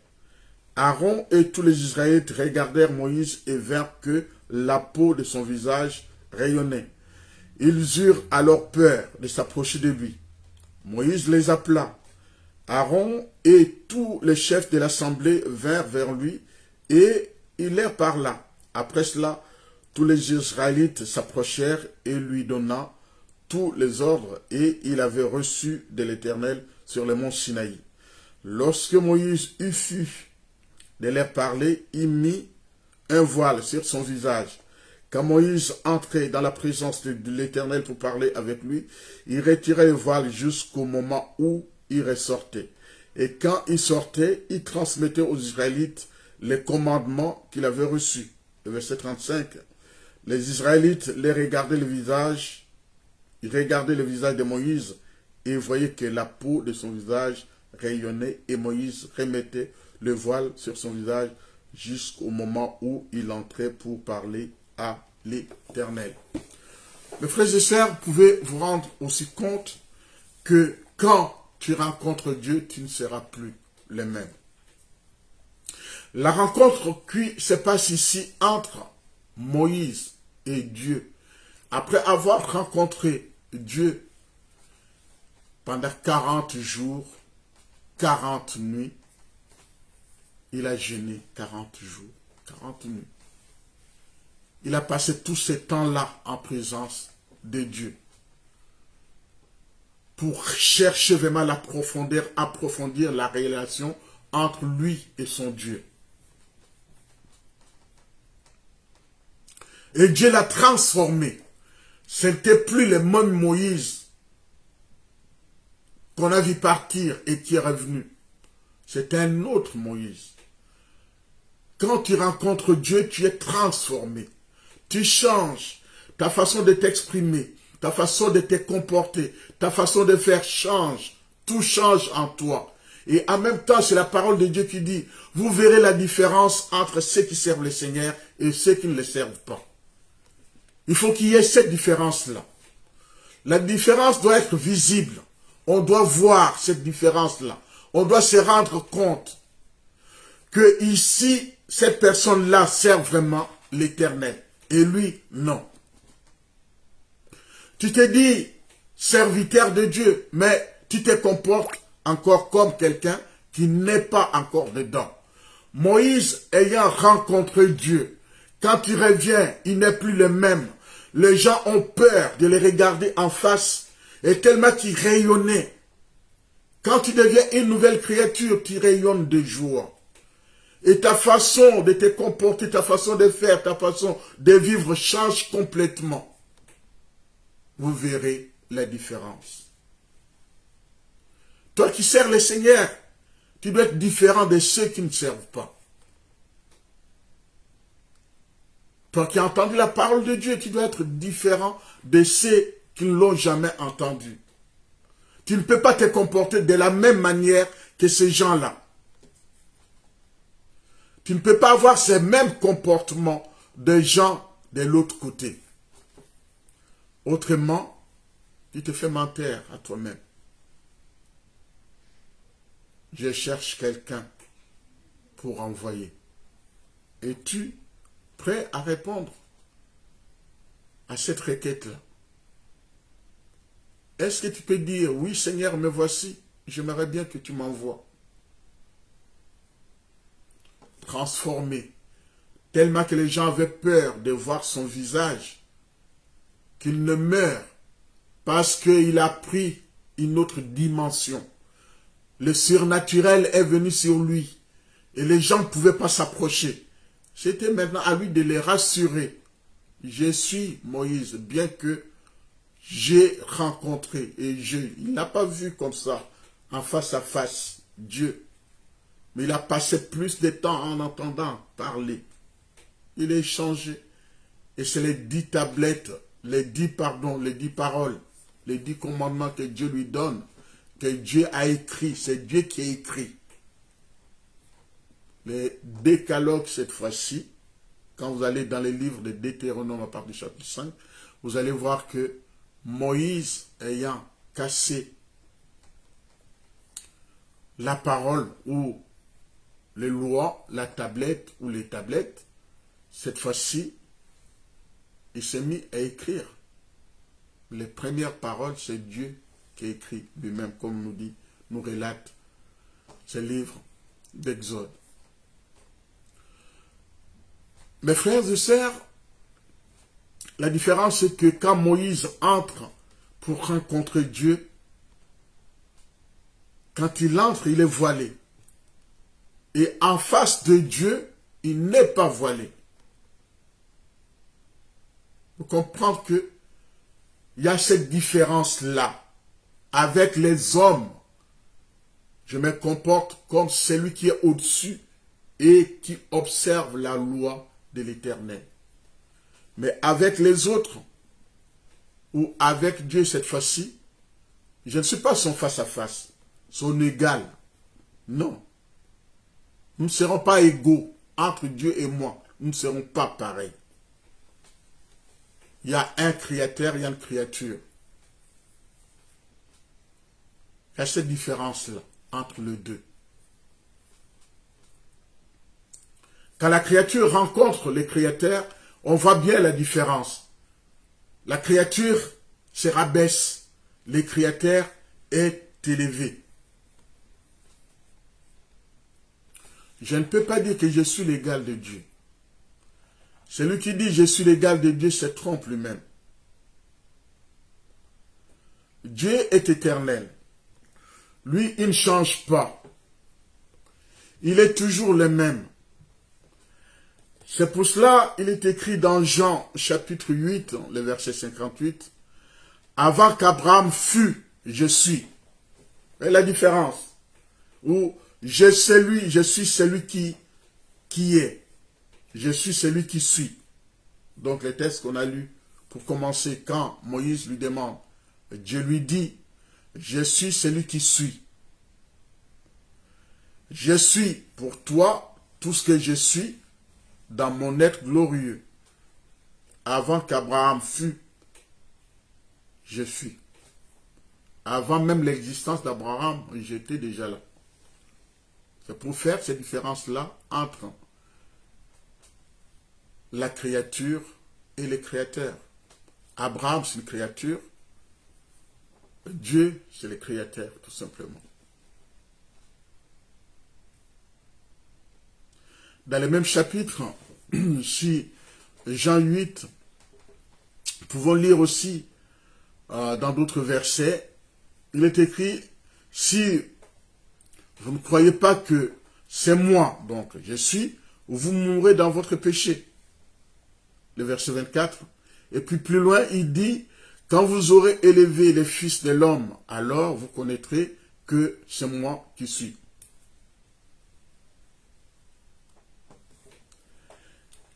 Speaker 2: Aaron et tous les Israélites regardèrent Moïse et virent que la peau de son visage rayonnait. Ils eurent alors peur de s'approcher de lui. Moïse les appela. Aaron et tous les chefs de l'assemblée vinrent vers lui et il leur parla. Après cela, tous les Israélites s'approchèrent et lui donna tous les ordres et il avait reçu de l'Éternel sur le mont Sinaï. Lorsque Moïse eut fini de leur parler, il mit un voile sur son visage. Quand Moïse entrait dans la présence de l'Éternel pour parler avec lui, il retirait le voile jusqu'au moment où il ressortait. Et quand il sortait, il transmettait aux Israélites les commandements qu'il avait reçus. Le verset 35. Les Israélites les regardaient le visage, ils regardaient le visage de Moïse et voyaient que la peau de son visage rayonnait et Moïse remettait le voile sur son visage jusqu'au moment où il entrait pour parler à l'Éternel. Mes frères et sœurs, vous pouvez vous rendre aussi compte que quand tu rencontres Dieu, tu ne seras plus le même. La rencontre qui se passe ici entre Moïse et Dieu, après avoir rencontré Dieu pendant 40 jours, 40 nuits, il a jeûné 40 jours, 40 nuits. Il a passé tout ce temps-là en présence de Dieu pour chercher vraiment la profondeur, approfondir la relation entre lui et son Dieu. Et Dieu l'a transformé. Ce n'était plus le même Moïse qu'on a vu partir et qui est revenu. C'est un autre Moïse. Quand tu rencontres Dieu, tu es transformé. Tu changes. Ta façon de t'exprimer, ta façon de te comporter, ta façon de faire change. Tout change en toi. Et en même temps, c'est la parole de Dieu qui dit, vous verrez la différence entre ceux qui servent le Seigneur et ceux qui ne le servent pas. Il faut qu'il y ait cette différence-là. La différence doit être visible. On doit voir cette différence-là. On doit se rendre compte que ici, cette personne-là sert vraiment l'Éternel. Et lui, non. Tu te dis serviteur de Dieu, mais tu te comportes encore comme quelqu'un qui n'est pas encore dedans. Moïse ayant rencontré Dieu, quand il revient, il n'est plus le même. Les gens ont peur de le regarder en face et tellement qu'il rayonnait. Quand tu deviens une nouvelle créature, tu rayonnes de joie. Et ta façon de te comporter, ta façon de faire, ta façon de vivre change complètement. Vous verrez la différence. Toi qui sers le Seigneur, tu dois être différent de ceux qui ne servent pas. Toi qui as entendu la parole de Dieu, tu dois être différent de ceux qui ne l'ont jamais entendu. Tu ne peux pas te comporter de la même manière que ces gens-là. Tu ne peux pas avoir ces mêmes comportements de gens de l'autre côté. Autrement, tu te fais mentir à toi-même. Je cherche quelqu'un pour envoyer. Es-tu prêt à répondre à cette requête-là? Est-ce que tu peux dire, oui Seigneur, me voici, j'aimerais bien que tu m'envoies. Transformé, tellement que les gens avaient peur de voir son visage, qu'il ne meurt parce qu'il a pris une autre dimension. Le surnaturel est venu sur lui et les gens ne pouvaient pas s'approcher. C'était maintenant à lui de les rassurer. Je suis Moïse, bien que j'ai rencontré et il n'a pas vu comme ça, en face à face, Dieu. Mais il a passé plus de temps en entendant parler. Il a échangé. Et c'est les 10 tablettes, les 10 paroles, les 10 commandements que Dieu lui donne. que Dieu a écrit. C'est Dieu qui a écrit. Les décalogues cette fois-ci, quand vous allez dans les livres de Deutéronome à partir du chapitre 5, vous allez voir que Moïse ayant cassé la parole ou les lois, la tablette ou les tablettes, cette fois-ci, il s'est mis à écrire. Les premières paroles, c'est Dieu qui a écrit lui-même, comme nous relate ce livre d'Exode. Mes frères et sœurs, la différence c'est que quand Moïse entre pour rencontrer Dieu, quand il entre, il est voilé. Et en face de Dieu, il n'est pas voilé. Vous comprenez que il y a cette différence-là. Avec les hommes, je me comporte comme celui qui est au-dessus et qui observe la loi de l'Éternel. Mais avec les autres, ou avec Dieu cette fois-ci, je ne suis pas son face-à-face, son égal. Non. Nous ne serons pas égaux entre Dieu et moi. Nous ne serons pas pareils. Il y a un créateur, il y a une créature. Il y a cette différence-là entre les deux. Quand la créature rencontre le créateur, on voit bien la différence. La créature se rabaisse, le créateur est élevé. Je ne peux pas dire que je suis l'égal de Dieu. Celui qui dit je suis l'égal de Dieu se trompe lui-même. Dieu est éternel. Lui, il ne change pas. Il est toujours le même. C'est pour cela il est écrit dans Jean chapitre 8, le verset 58, « Avant qu'Abraham fût, je suis. » Vous voyez la différence? Ou je suis celui qui est. Je suis celui qui suit. Donc les textes qu'on a lus pour commencer, quand Moïse lui demande, Dieu lui dit, je suis celui qui suit. Je suis pour toi tout ce que je suis dans mon être glorieux. Avant qu'Abraham fût, je suis. Avant même l'existence d'Abraham, j'étais déjà là. C'est pour faire cette différence-là entre la créature et le créateur. Abraham, c'est une créature. Dieu, c'est le créateur, tout simplement. Dans le même chapitre, si Jean 8, nous pouvons lire aussi dans d'autres versets, il est écrit, si vous ne croyez pas que c'est moi, donc je suis, vous mourrez dans votre péché. Le verset 24. Et puis plus loin, il dit, quand vous aurez élevé les fils de l'homme, alors vous connaîtrez que c'est moi qui suis.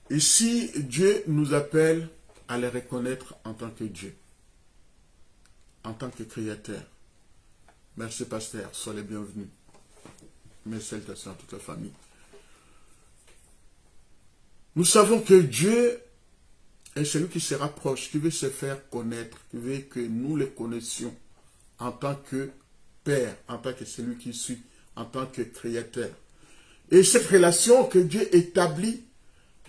Speaker 2: Ici, Dieu nous appelle à les reconnaître en tant que Dieu, en tant que créateur. Merci, pasteur. Sois les bienvenus. Mes salutations à toute la famille. Nous savons que Dieu est celui qui se rapproche, qui veut se faire connaître, qui veut que nous le connaissions en tant que Père, en tant que celui qui suit, en tant que créateur. Et cette relation que Dieu établit,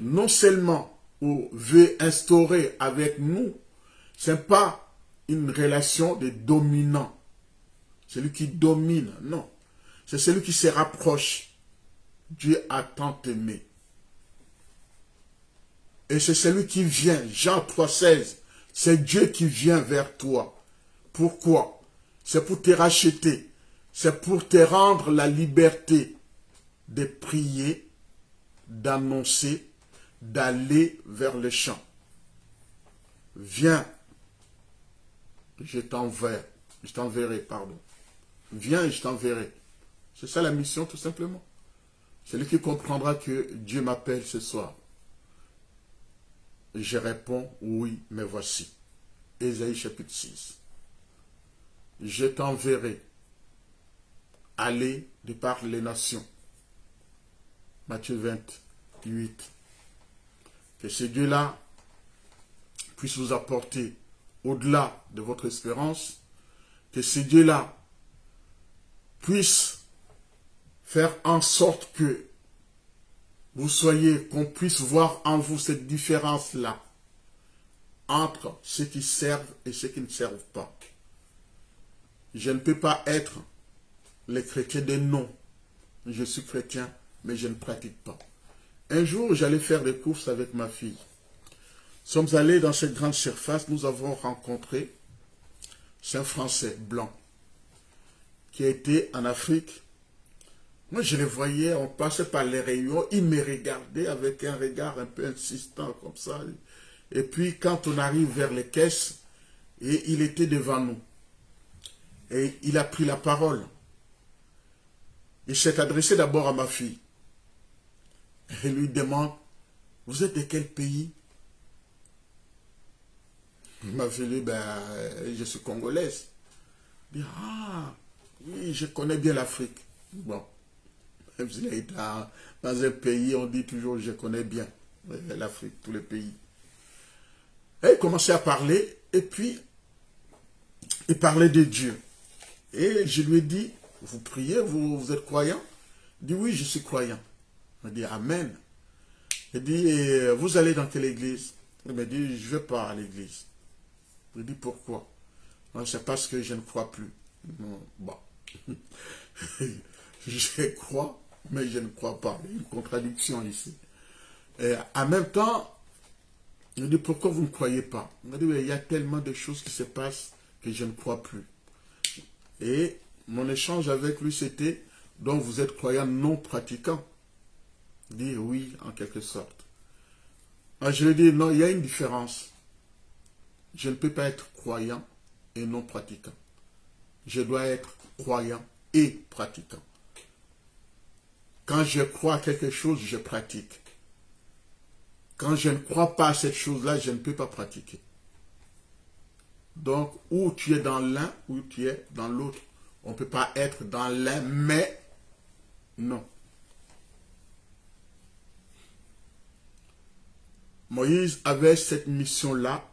Speaker 2: non seulement ou veut instaurer avec nous, ce n'est pas une relation de dominant. Celui qui domine, non. C'est celui qui se rapproche. Dieu a tant aimé. Et c'est celui qui vient. Jean 3,16. C'est Dieu qui vient vers toi. Pourquoi? C'est pour te racheter. C'est pour te rendre la liberté de prier, d'annoncer, d'aller vers le champ. Viens, je t'enverrai, pardon. Viens et je t'enverrai. C'est ça la mission, tout simplement. Celui qui comprendra que Dieu m'appelle ce soir. Je réponds, oui, mais voici. Ésaïe chapitre 6. Je t'enverrai aller de par les nations. Matthieu 28. Que ce Dieu-là puisse vous apporter au-delà de votre espérance, que ce Dieu-là puisse faire en sorte que vous soyez, qu'on puisse voir en vous cette différence-là entre ceux qui servent et ceux qui ne servent pas. Je ne peux pas être le chrétien de non. Je suis chrétien, mais je ne pratique pas. Un jour, j'allais faire des courses avec ma fille. Nous sommes allés dans cette grande surface, nous avons rencontré un Français blanc qui était en Afrique. Moi, je les voyais, on passait par les rayons, il me regardait avec un regard un peu insistant comme ça. Et puis, quand on arrive vers les caisses, et il était devant nous. Et il a pris la parole. Il s'est adressé d'abord à ma fille. Et lui demande, vous êtes de quel pays? Ma fille lui, je suis congolaise. Il dit, ah, oui, je connais bien l'Afrique. Bon, même s'il est dans un pays, on dit toujours, je connais bien l'Afrique, tous les pays. Et il commençait à parler, et puis, il parlait de Dieu. Et je lui ai dit, vous priez, vous êtes croyant? Il dit, oui, je suis croyant. Il m'a dit, amen. Il dit, et vous allez dans quelle église? Il m'a dit, je ne vais pas à l'église. Je lui ai dit, pourquoi? C'est parce que je ne crois plus. Bon. Je crois, mais je ne crois pas. Il y a une contradiction ici. Et en même temps, il me dit, pourquoi vous ne croyez pas? Il m'a dit, il y a tellement de choses qui se passent que je ne crois plus. Et mon échange avec lui, c'était, donc vous êtes croyant non pratiquant? Il dit, oui, en quelque sorte. Alors, je lui ai dit, non, il y a une différence. Je ne peux pas être croyant et non pratiquant. Je dois être croyant et pratiquant. Quand je crois à quelque chose, je pratique. Quand je ne crois pas à cette chose-là, je ne peux pas pratiquer. Donc, ou tu es dans l'un, ou tu es dans l'autre. On ne peut pas être dans l'un, mais non. Moïse avait cette mission-là.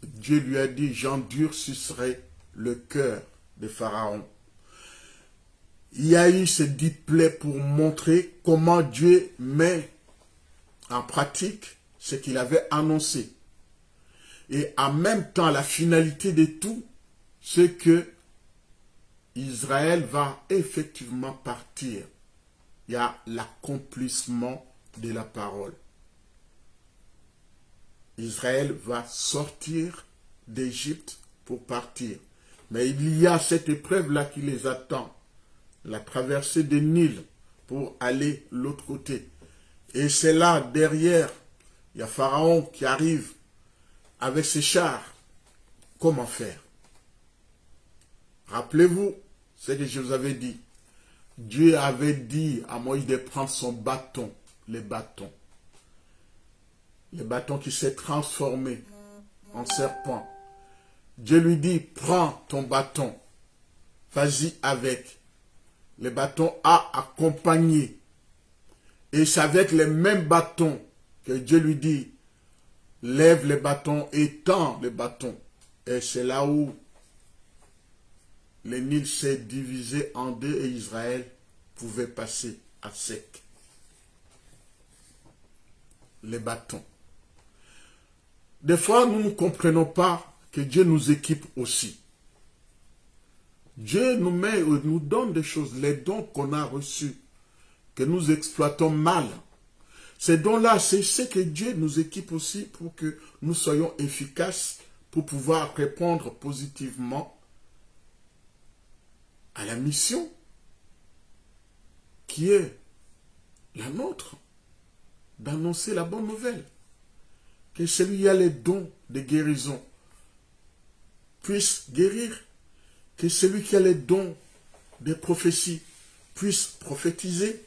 Speaker 2: Dieu lui a dit, j'endurcirai le cœur de Pharaon. Il y a eu ce 10 plaies pour montrer comment Dieu met en pratique ce qu'il avait annoncé. Et en même temps, la finalité de tout, c'est que Israël va effectivement partir. Il y a l'accomplissement de la parole. Israël va sortir d'Égypte pour partir. Mais il y a cette épreuve-là qui les attend. La traversée du Nil pour aller de l'autre côté. Et c'est là, derrière, il y a Pharaon qui arrive avec ses chars. Comment faire? Rappelez-vous ce que je vous avais dit. Dieu avait dit à Moïse de prendre son bâton, le bâton qui s'est transformé en serpent. Dieu lui dit, prends ton bâton, vas-y avec. Le bâton a accompagné. Et c'est avec le même bâton que Dieu lui dit, lève le bâton et tends le bâton. Et c'est là où le Nil s'est divisé en deux et Israël pouvait passer à sec. Les bâtons. Des fois, nous ne comprenons pas que Dieu nous équipe aussi. Dieu nous donne des choses, les dons qu'on a reçus, que nous exploitons mal. Ces dons-là, c'est ce que Dieu nous équipe aussi pour que nous soyons efficaces, pour pouvoir répondre positivement à la mission qui est la nôtre, d'annoncer la bonne nouvelle. Que celui qui a les dons de guérison puisse guérir, que celui qui a les dons de prophétie puisse prophétiser,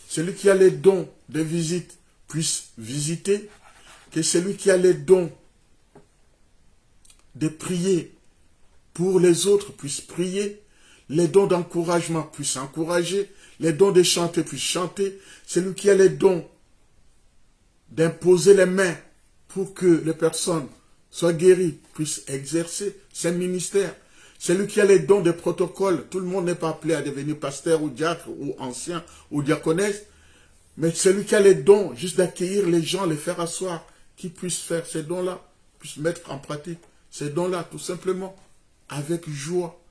Speaker 2: celui qui a les dons de visite puisse visiter, que celui qui a les dons de prier pour les autres puisse prier, les dons d'encouragement puissent encourager, les dons de chanter puissent chanter, celui qui a les dons d'imposer les mains pour que les personnes soient guéries, puissent exercer ces ministères. Celui qui a les dons de protocole, tout le monde n'est pas appelé à devenir pasteur ou diacre ou ancien ou diaconesse, mais celui qui a les dons juste d'accueillir les gens, les faire asseoir, qui puisse faire ces dons-là, puisse mettre en pratique ces dons-là, tout simplement, avec joie.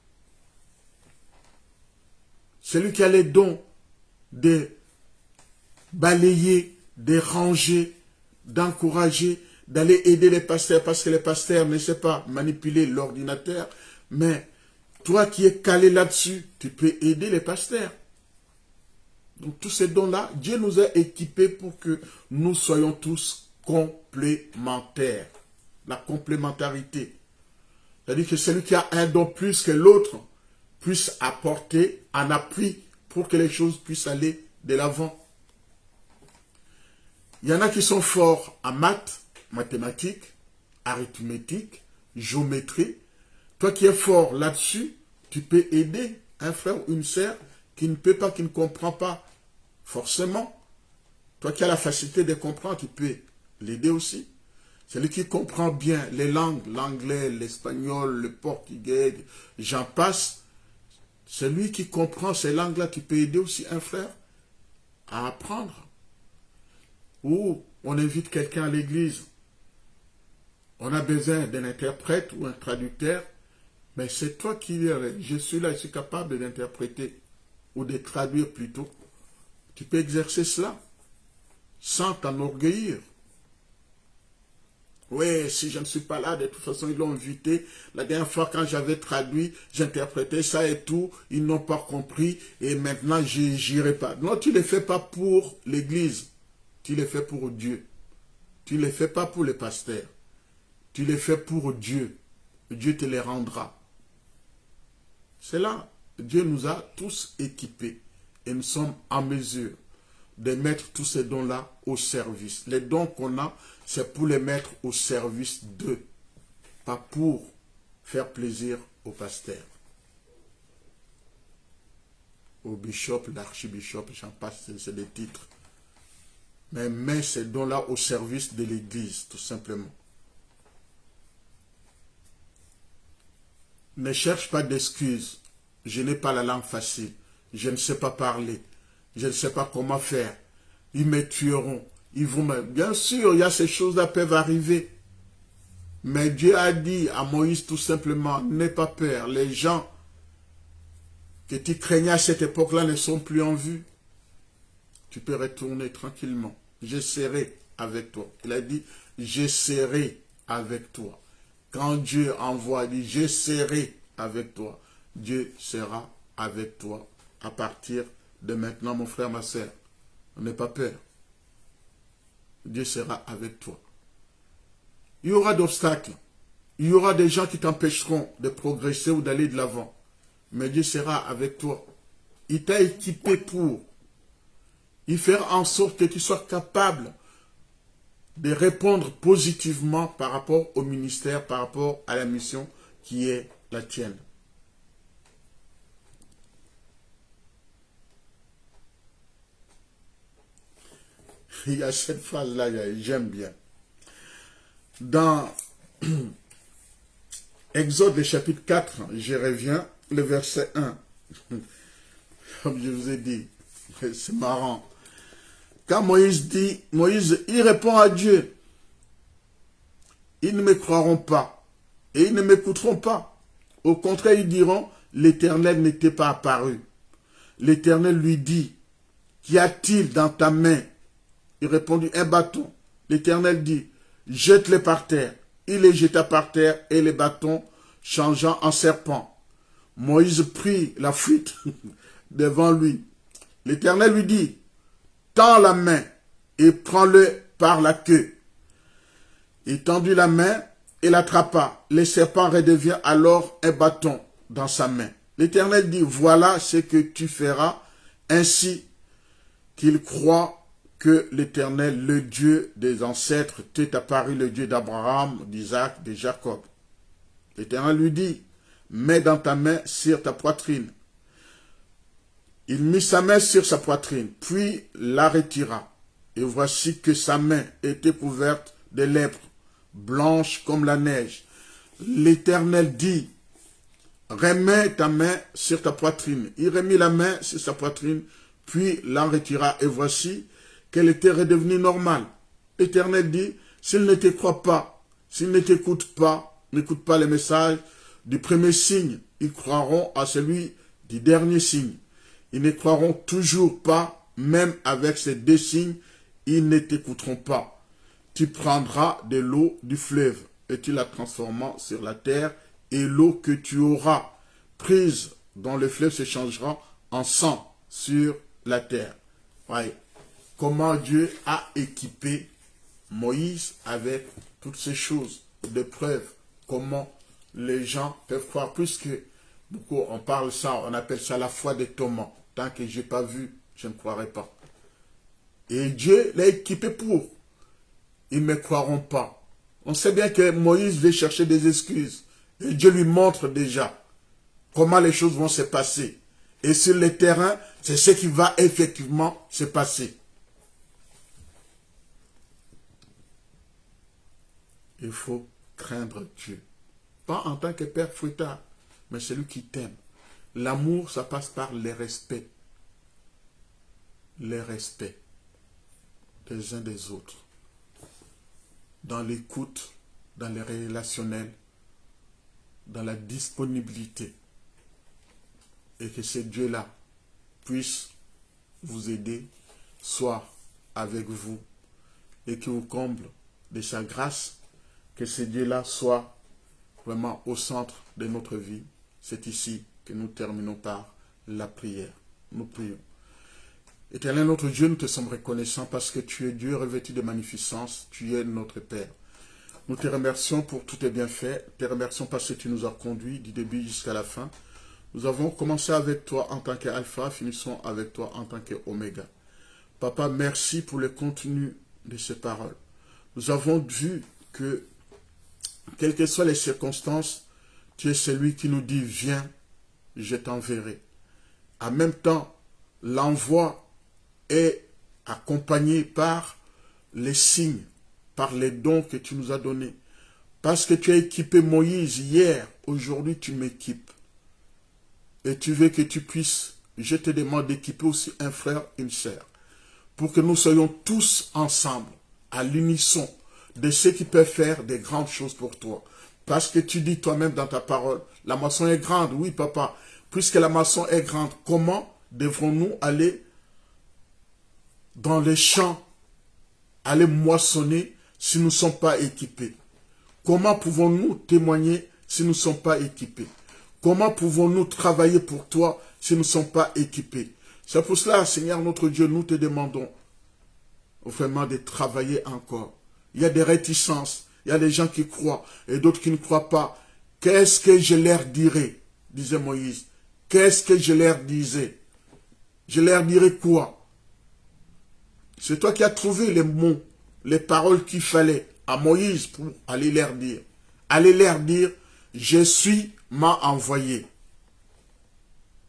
Speaker 2: Celui qui a les dons de balayer, de ranger, d'encourager, d'aller aider les pasteurs, parce que les pasteurs ne savent pas manipuler l'ordinateur, mais toi qui es calé là-dessus, tu peux aider les pasteurs. Donc tous ces dons-là, Dieu nous a équipés pour que nous soyons tous complémentaires. La complémentarité. C'est-à-dire que celui qui a un don plus que l'autre puisse apporter un appui pour que les choses puissent aller de l'avant. Il y en a qui sont forts en maths, mathématiques, arithmétique, géométrie. Toi qui es fort là-dessus, tu peux aider un frère ou une sœur qui ne peut pas, qui ne comprend pas forcément. Toi qui as la facilité de comprendre, tu peux l'aider aussi. Celui qui comprend bien les langues, l'anglais, l'espagnol, le portugais, j'en passe. Celui qui comprend ces langues-là, tu peux aider aussi un frère à apprendre. Ou on invite quelqu'un à l'église. On a besoin d'un interprète ou un traducteur. Mais c'est toi qui dis, je suis là, je suis capable d'interpréter ou de traduire plutôt. Tu peux exercer cela sans t'enorgueillir. Oui, si je ne suis pas là, de toute façon, ils l'ont invité. La dernière fois, quand j'avais traduit, j'interprétais ça et tout. Ils n'ont pas compris et maintenant, je n'irai pas. Non, tu ne le fais pas pour l'église. Tu le fais pour Dieu. Tu ne le fais pas pour les pasteurs. Tu le fais pour Dieu. Dieu te les rendra. C'est là, Dieu nous a tous équipés et nous sommes en mesure de mettre tous ces dons-là au service. Les dons qu'on a, c'est pour les mettre au service d'eux, pas pour faire plaisir au pasteur, au bishop, l'archibishop, j'en passe, c'est des titres. Mais mets ces dons-là au service de l'Église, tout simplement. Ne cherche pas d'excuses. Je n'ai pas la langue facile. Je ne sais pas parler. Je ne sais pas comment faire. Ils me tueront. Ils vont me... Bien sûr, il y a ces choses-là peuvent arriver. Mais Dieu a dit à Moïse tout simplement, n'aie pas peur. Les gens que tu craignais à cette époque-là ne sont plus en vue. Tu peux retourner tranquillement. Je serai avec toi. Il a dit, je serai avec toi. Quand Dieu envoie, il dit, je serai avec toi. Dieu sera avec toi à partir de maintenant, mon frère, ma soeur. N'aie pas peur. Dieu sera avec toi. Il y aura d'obstacles. Il y aura des gens qui t'empêcheront de progresser ou d'aller de l'avant. Mais Dieu sera avec toi. Il t'a équipé pour. Il fera en sorte que tu sois capable de répondre positivement par rapport au ministère, par rapport à la mission qui est la tienne. Il y a cette phrase-là, j'aime bien. Dans Exode, le chapitre 4, je reviens, le verset 1. Comme je vous ai dit, c'est marrant. Quand Moïse dit, il répond à Dieu. Ils ne me croiront pas et ils ne m'écouteront pas. Au contraire, ils diront, l'Éternel n'était pas apparu. L'Éternel lui dit, qu'y a-t-il dans ta main? Il répondit, un bâton. L'Éternel dit, jette-le par terre. Il les jeta par terre et les bâtons changeant en serpent. Moïse prit la fuite devant lui. L'Éternel lui dit, tends la main et prends-le par la queue. Il tendit la main et l'attrapa. Le serpent redevient alors un bâton dans sa main. L'Éternel dit, voilà ce que tu feras, ainsi qu'il croit que l'Éternel, le Dieu des ancêtres, t'est apparu, le Dieu d'Abraham, d'Isaac, de Jacob. L'Éternel lui dit, mets dans ta main sur ta poitrine. Il mit sa main sur sa poitrine, puis la retira. Et voici que sa main était couverte de lèpre, blanche comme la neige. L'Éternel dit, remets ta main sur ta poitrine. Il remit la main sur sa poitrine, puis l'en retira. Et voici qu'elle était redevenue normale. L'Éternel dit, s'il ne te croit pas, s'il ne t'écoute pas, n'écoute pas les messages du premier signe, ils croiront à celui du dernier signe. Ils ne croiront toujours pas, même avec ces deux signes, ils ne t'écouteront pas. Tu prendras de l'eau du fleuve et tu la transformeras sur la terre, et l'eau que tu auras prise dans le fleuve se changera en sang sur la terre. Voyez comment Dieu a équipé Moïse avec toutes ces choses de preuves. Comment les gens peuvent croire, puisque beaucoup on parle ça, on appelle ça la foi des Thomas. Tant que je n'ai pas vu, je ne croirai pas. Et Dieu l'a équipé pour. Ils ne me croiront pas. On sait bien que Moïse veut chercher des excuses. Et Dieu lui montre déjà comment les choses vont se passer. Et sur le terrain, c'est ce qui va effectivement se passer. Il faut craindre Dieu. Pas en tant que père fouettard, mais celui qui t'aime. L'amour, ça passe par le respect. Le respect des uns des autres. Dans l'écoute, dans les relationnels, dans la disponibilité. Et que ce Dieu-là puisse vous aider, soit avec vous, et qui vous comble de sa grâce. Que ce Dieu-là soit vraiment au centre de notre vie. C'est ici que nous terminons par la prière. Nous prions. Éternel notre Dieu, nous te sommes reconnaissants parce que tu es Dieu revêtu de magnificence. Tu es notre Père. Nous te remercions pour tous tes bienfaits. Te remercions parce que tu nous as conduits du début jusqu'à la fin. Nous avons commencé avec toi en tant qu'alpha, finissons avec toi en tant qu'oméga. Papa, merci pour le contenu de ces paroles. Nous avons vu que, quelles que soient les circonstances, tu es celui qui nous dit, viens, je t'enverrai. En même temps, l'envoi est accompagné par les signes, par les dons que tu nous as donnés. Parce que tu as équipé Moïse hier, aujourd'hui tu m'équipes. Et tu veux que tu puisses, je te demande d'équiper aussi un frère, une sœur, pour que nous soyons tous ensemble, à l'unisson, de ceux qui peuvent faire des grandes choses pour toi. Parce que tu dis toi-même dans ta parole, la moisson est grande, oui papa, puisque la moisson est grande, comment devrons-nous aller dans les champs, aller moissonner si nous ne sommes pas équipés? Comment pouvons-nous témoigner si nous ne sommes pas équipés? Comment pouvons-nous travailler pour toi si nous ne sommes pas équipés? C'est pour cela, Seigneur notre Dieu, nous te demandons vraiment de travailler encore. Il y a des réticences, il y a des gens qui croient et d'autres qui ne croient pas. Qu'est-ce que je leur dirai? Disait Moïse. Qu'est-ce que je leur disais? Je leur dirai quoi? C'est toi qui as trouvé les mots, les paroles qu'il fallait à Moïse pour aller leur dire. Aller leur dire, je suis m'a envoyé.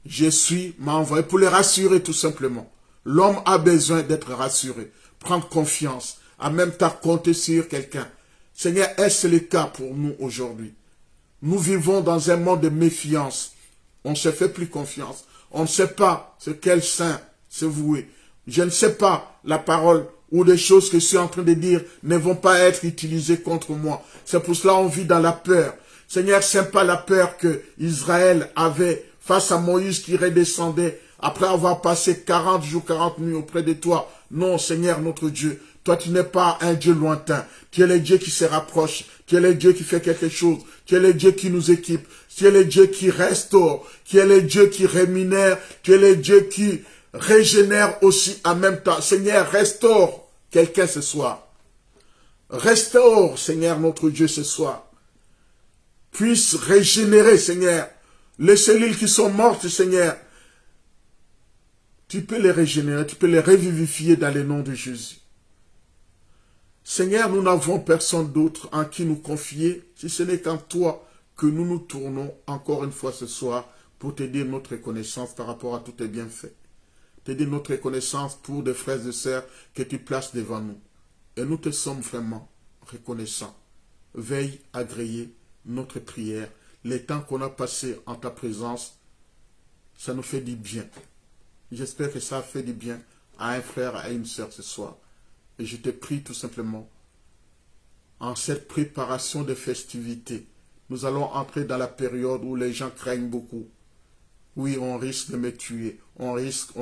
Speaker 2: Je suis m'a envoyé pour les rassurer tout simplement. L'homme a besoin d'être rassuré, prendre confiance, en même temps compter sur quelqu'un. Seigneur, est-ce le cas pour nous aujourd'hui? Nous vivons dans un monde de méfiance. On ne se fait plus confiance. On ne sait pas ce quel saint se vouer. Je ne sais pas la parole ou des choses que je suis en train de dire ne vont pas être utilisées contre moi. C'est pour cela qu'on vit dans la peur. Seigneur, ce n'est pas la peur que Israël avait face à Moïse qui redescendait après avoir passé 40 jours, 40 nuits auprès de toi. Non, Seigneur notre Dieu, toi tu n'es pas un Dieu lointain. Tu es le Dieu qui se rapproche. Tu es le Dieu qui fait quelque chose. Tu es le Dieu qui nous équipe. Tu es le Dieu qui restaure. Tu es le Dieu qui rémunère. Tu es le Dieu qui régénère aussi en même temps. Seigneur, restaure quelqu'un ce soir. Restaure, Seigneur notre Dieu, ce soir. Puisse régénérer, Seigneur, les cellules qui sont mortes, Seigneur. Tu peux les régénérer, tu peux les revivifier dans le nom de Jésus. Seigneur, nous n'avons personne d'autre en qui nous confier, si ce n'est qu'en toi que nous nous tournons encore une fois ce soir pour te dire notre reconnaissance par rapport à tous tes bienfaits. te dire notre reconnaissance pour des frères et sœurs que tu places devant nous. Et nous te sommes vraiment reconnaissants. Veille à agréer notre prière. Les temps qu'on a passés en ta présence, ça nous fait du bien. J'espère que ça a fait du bien à un frère, à une sœur ce soir. Et je te prie tout simplement, en cette préparation des festivités, nous allons entrer dans la période où les gens craignent beaucoup. Oui, on risque de me tuer. On risque.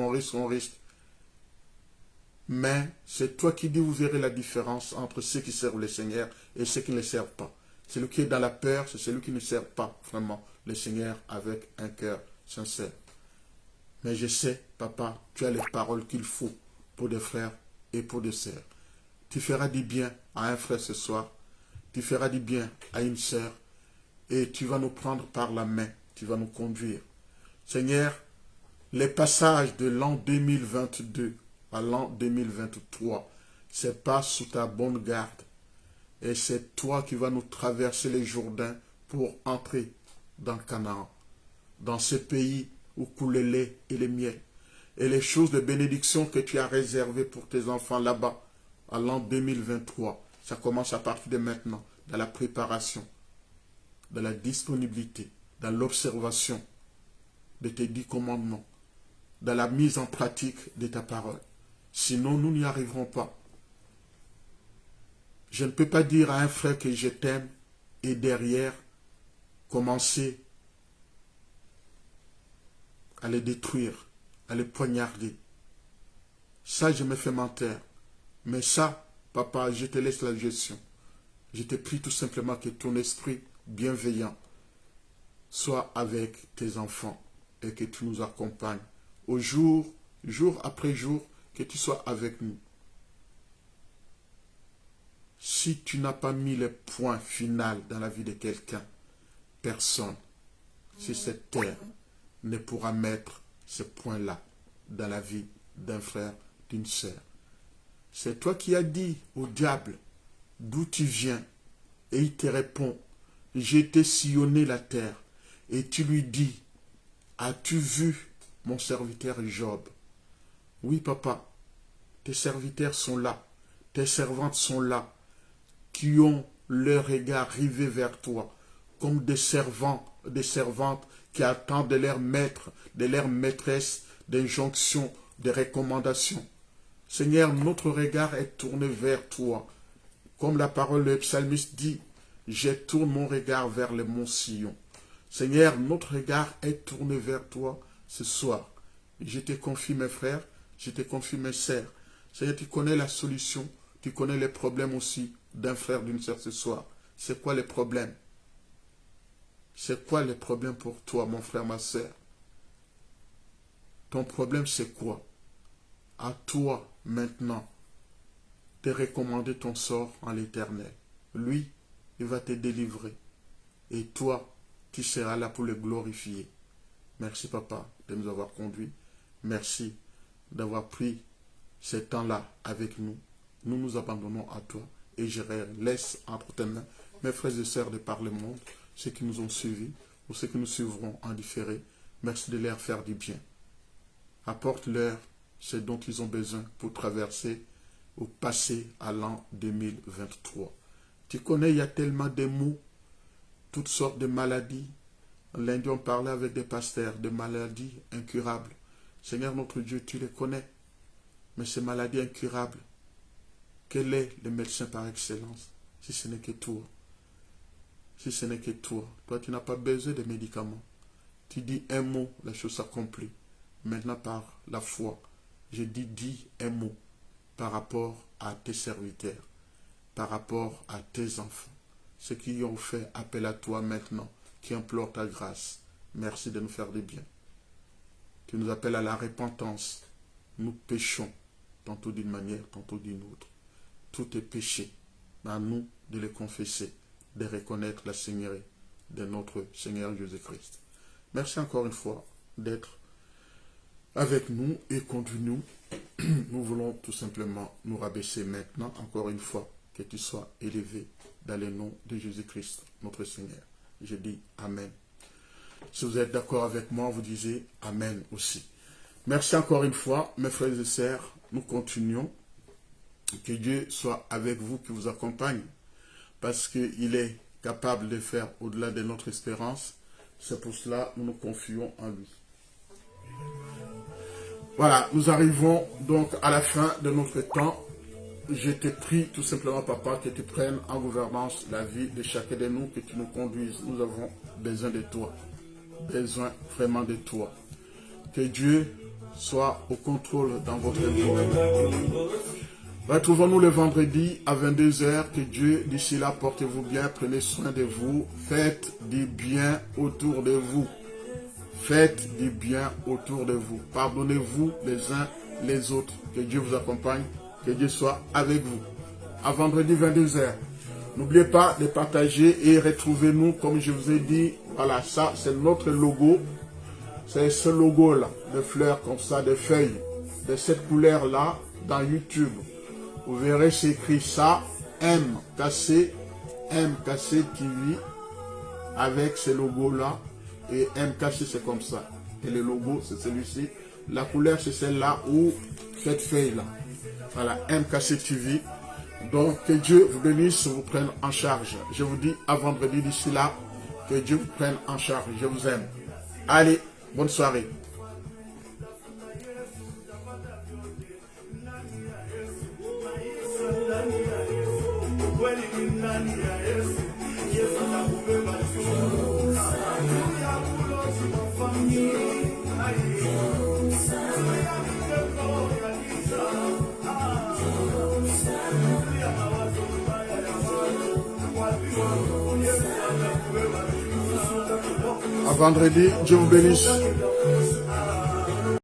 Speaker 2: Mais c'est toi qui dis, vous verrez la différence entre ceux qui servent le Seigneur et ceux qui ne le servent pas. Celui qui est dans la peur, c'est celui qui ne sert pas vraiment le Seigneur avec un cœur sincère. Mais je sais, papa, tu as les paroles qu'il faut pour des frères et pour des sœurs. Tu feras du bien à un frère ce soir. Tu feras du bien à une sœur. Et tu vas nous prendre par la main. Tu vas nous conduire. Seigneur, les passages de l'an 2022 à l'an 2023, c'est pas sous ta bonne garde. Et c'est toi qui vas nous traverser les Jourdains pour entrer dans Canaan, dans ce pays où coule le lait et le miel. Et les choses de bénédiction que tu as réservées pour tes enfants là-bas, à l'an 2023, ça commence à partir de maintenant, dans la préparation, dans la disponibilité, dans l'observation de tes 10 commandements, dans la mise en pratique de ta parole. Sinon, nous n'y arriverons pas. Je ne peux pas dire à un frère que je t'aime et derrière commencer à le détruire, à le poignarder. Ça, je me fais mentir. Mais ça, papa, je te laisse la gestion. Je te prie tout simplement que ton esprit bienveillant soit avec tes enfants et que tu nous accompagnes au jour après jour, que tu sois avec nous. Si tu n'as pas mis le point final dans la vie de quelqu'un, personne sur cette terre ne pourra mettre ce point-là dans la vie d'un frère, d'une sœur. C'est toi qui as dit au diable d'où tu viens, et il te répond, j'ai t'ai sillonné la terre, et tu lui dis, as-tu vu mon serviteur Job? Oui, papa, tes serviteurs sont là, tes servantes sont là, qui ont leur regard rivé vers toi, comme des servants, des servantes qui attendent de leur maître, de leur maîtresse, d'injonctions, des recommandations. Seigneur, notre regard est tourné vers toi. Comme la parole du psalmiste dit, je tourne mon regard vers le mont Sion. Seigneur, notre regard est tourné vers toi ce soir. Je te confie mes frères, je te confie mes sœurs. Seigneur, tu connais la solution, tu connais les problèmes aussi d'un frère, d'une sœur ce soir. C'est quoi les problèmes? C'est quoi les problèmes pour toi, mon frère, ma sœur? Ton problème, c'est quoi? À toi, maintenant, de recommander ton sort en l'Éternel. Lui, il va te délivrer. Et toi, tu seras là pour le glorifier. Merci, papa, de nous avoir conduits. Merci d'avoir pris ce temps-là avec nous. Nous nous abandonnons à toi et je laisse entre tes mains mes frères et sœurs de par le monde, ceux qui nous ont suivis ou ceux qui nous suivront en différé. Merci de leur faire du bien. Apporte-leur ce dont ils ont besoin pour traverser ou passer à l'an 2023. Tu connais, il y a tellement de maux, toutes sortes de maladies. Lundi, on parlait avec des pasteurs de maladies incurables. Seigneur notre Dieu, tu les connais. Mais ces maladies incurables, quel est le médecin par excellence, si ce n'est que toi? Si ce n'est que toi. Toi, tu n'as pas besoin de médicaments. Tu dis un mot, la chose s'accomplit. Maintenant, par la foi, je dis un mot par rapport à tes serviteurs, par rapport à tes enfants, ceux qui ont fait appel à toi maintenant, qui implorent ta grâce. Merci de nous faire du bien. Tu nous appelles à la repentance. Nous péchons, tantôt d'une manière, tantôt d'une autre. Tout est péché. À nous de le confesser, de reconnaître la Seigneurie de notre Seigneur Jésus-Christ. Merci encore une fois d'être avec nous et contre nous. Nous voulons tout simplement nous rabaisser maintenant, encore une fois, que tu sois élevé dans le nom de Jésus-Christ, notre Seigneur. Je dis Amen. Si vous êtes d'accord avec moi, vous disiez Amen aussi. Merci encore une fois, mes frères et sœurs. Nous continuons. Que Dieu soit avec vous, qui vous accompagne, parce qu'il est capable de faire au-delà de notre espérance. C'est pour cela que nous nous confions en lui. Voilà, nous arrivons donc à la fin de notre temps. Je te prie tout simplement, papa, que tu prennes en gouvernance la vie de chacun de nous, que tu nous conduises. Nous avons besoin de toi, besoin vraiment de toi. Que Dieu soit au contrôle dans votre vie. Retrouvons-nous le vendredi à 22 h. Que Dieu, d'ici là, portez-vous bien, prenez soin de vous, faites du bien autour de vous. Faites du bien autour de vous. Pardonnez-vous les uns les autres. Que Dieu vous accompagne, que Dieu soit avec vous. À vendredi 22 h. N'oubliez pas de partager et retrouvez-nous, comme je vous ai dit. Voilà, ça, c'est notre logo. C'est ce logo-là, de fleurs comme ça, de feuilles, de cette couleur-là, dans YouTube. Vous verrez, c'est écrit ça, MKC TV, avec ce logo-là, et MKC c'est comme ça. Et le logo, c'est celui-ci. La couleur, c'est celle-là, ou cette feuille-là. Voilà, MKC TV. Donc, que Dieu vous bénisse, vous prenne en charge. Je vous dis à vendredi d'ici là, que Dieu vous prenne en charge. Je vous aime. Allez, bonne soirée. À vendredi, Dieu vous bénisse.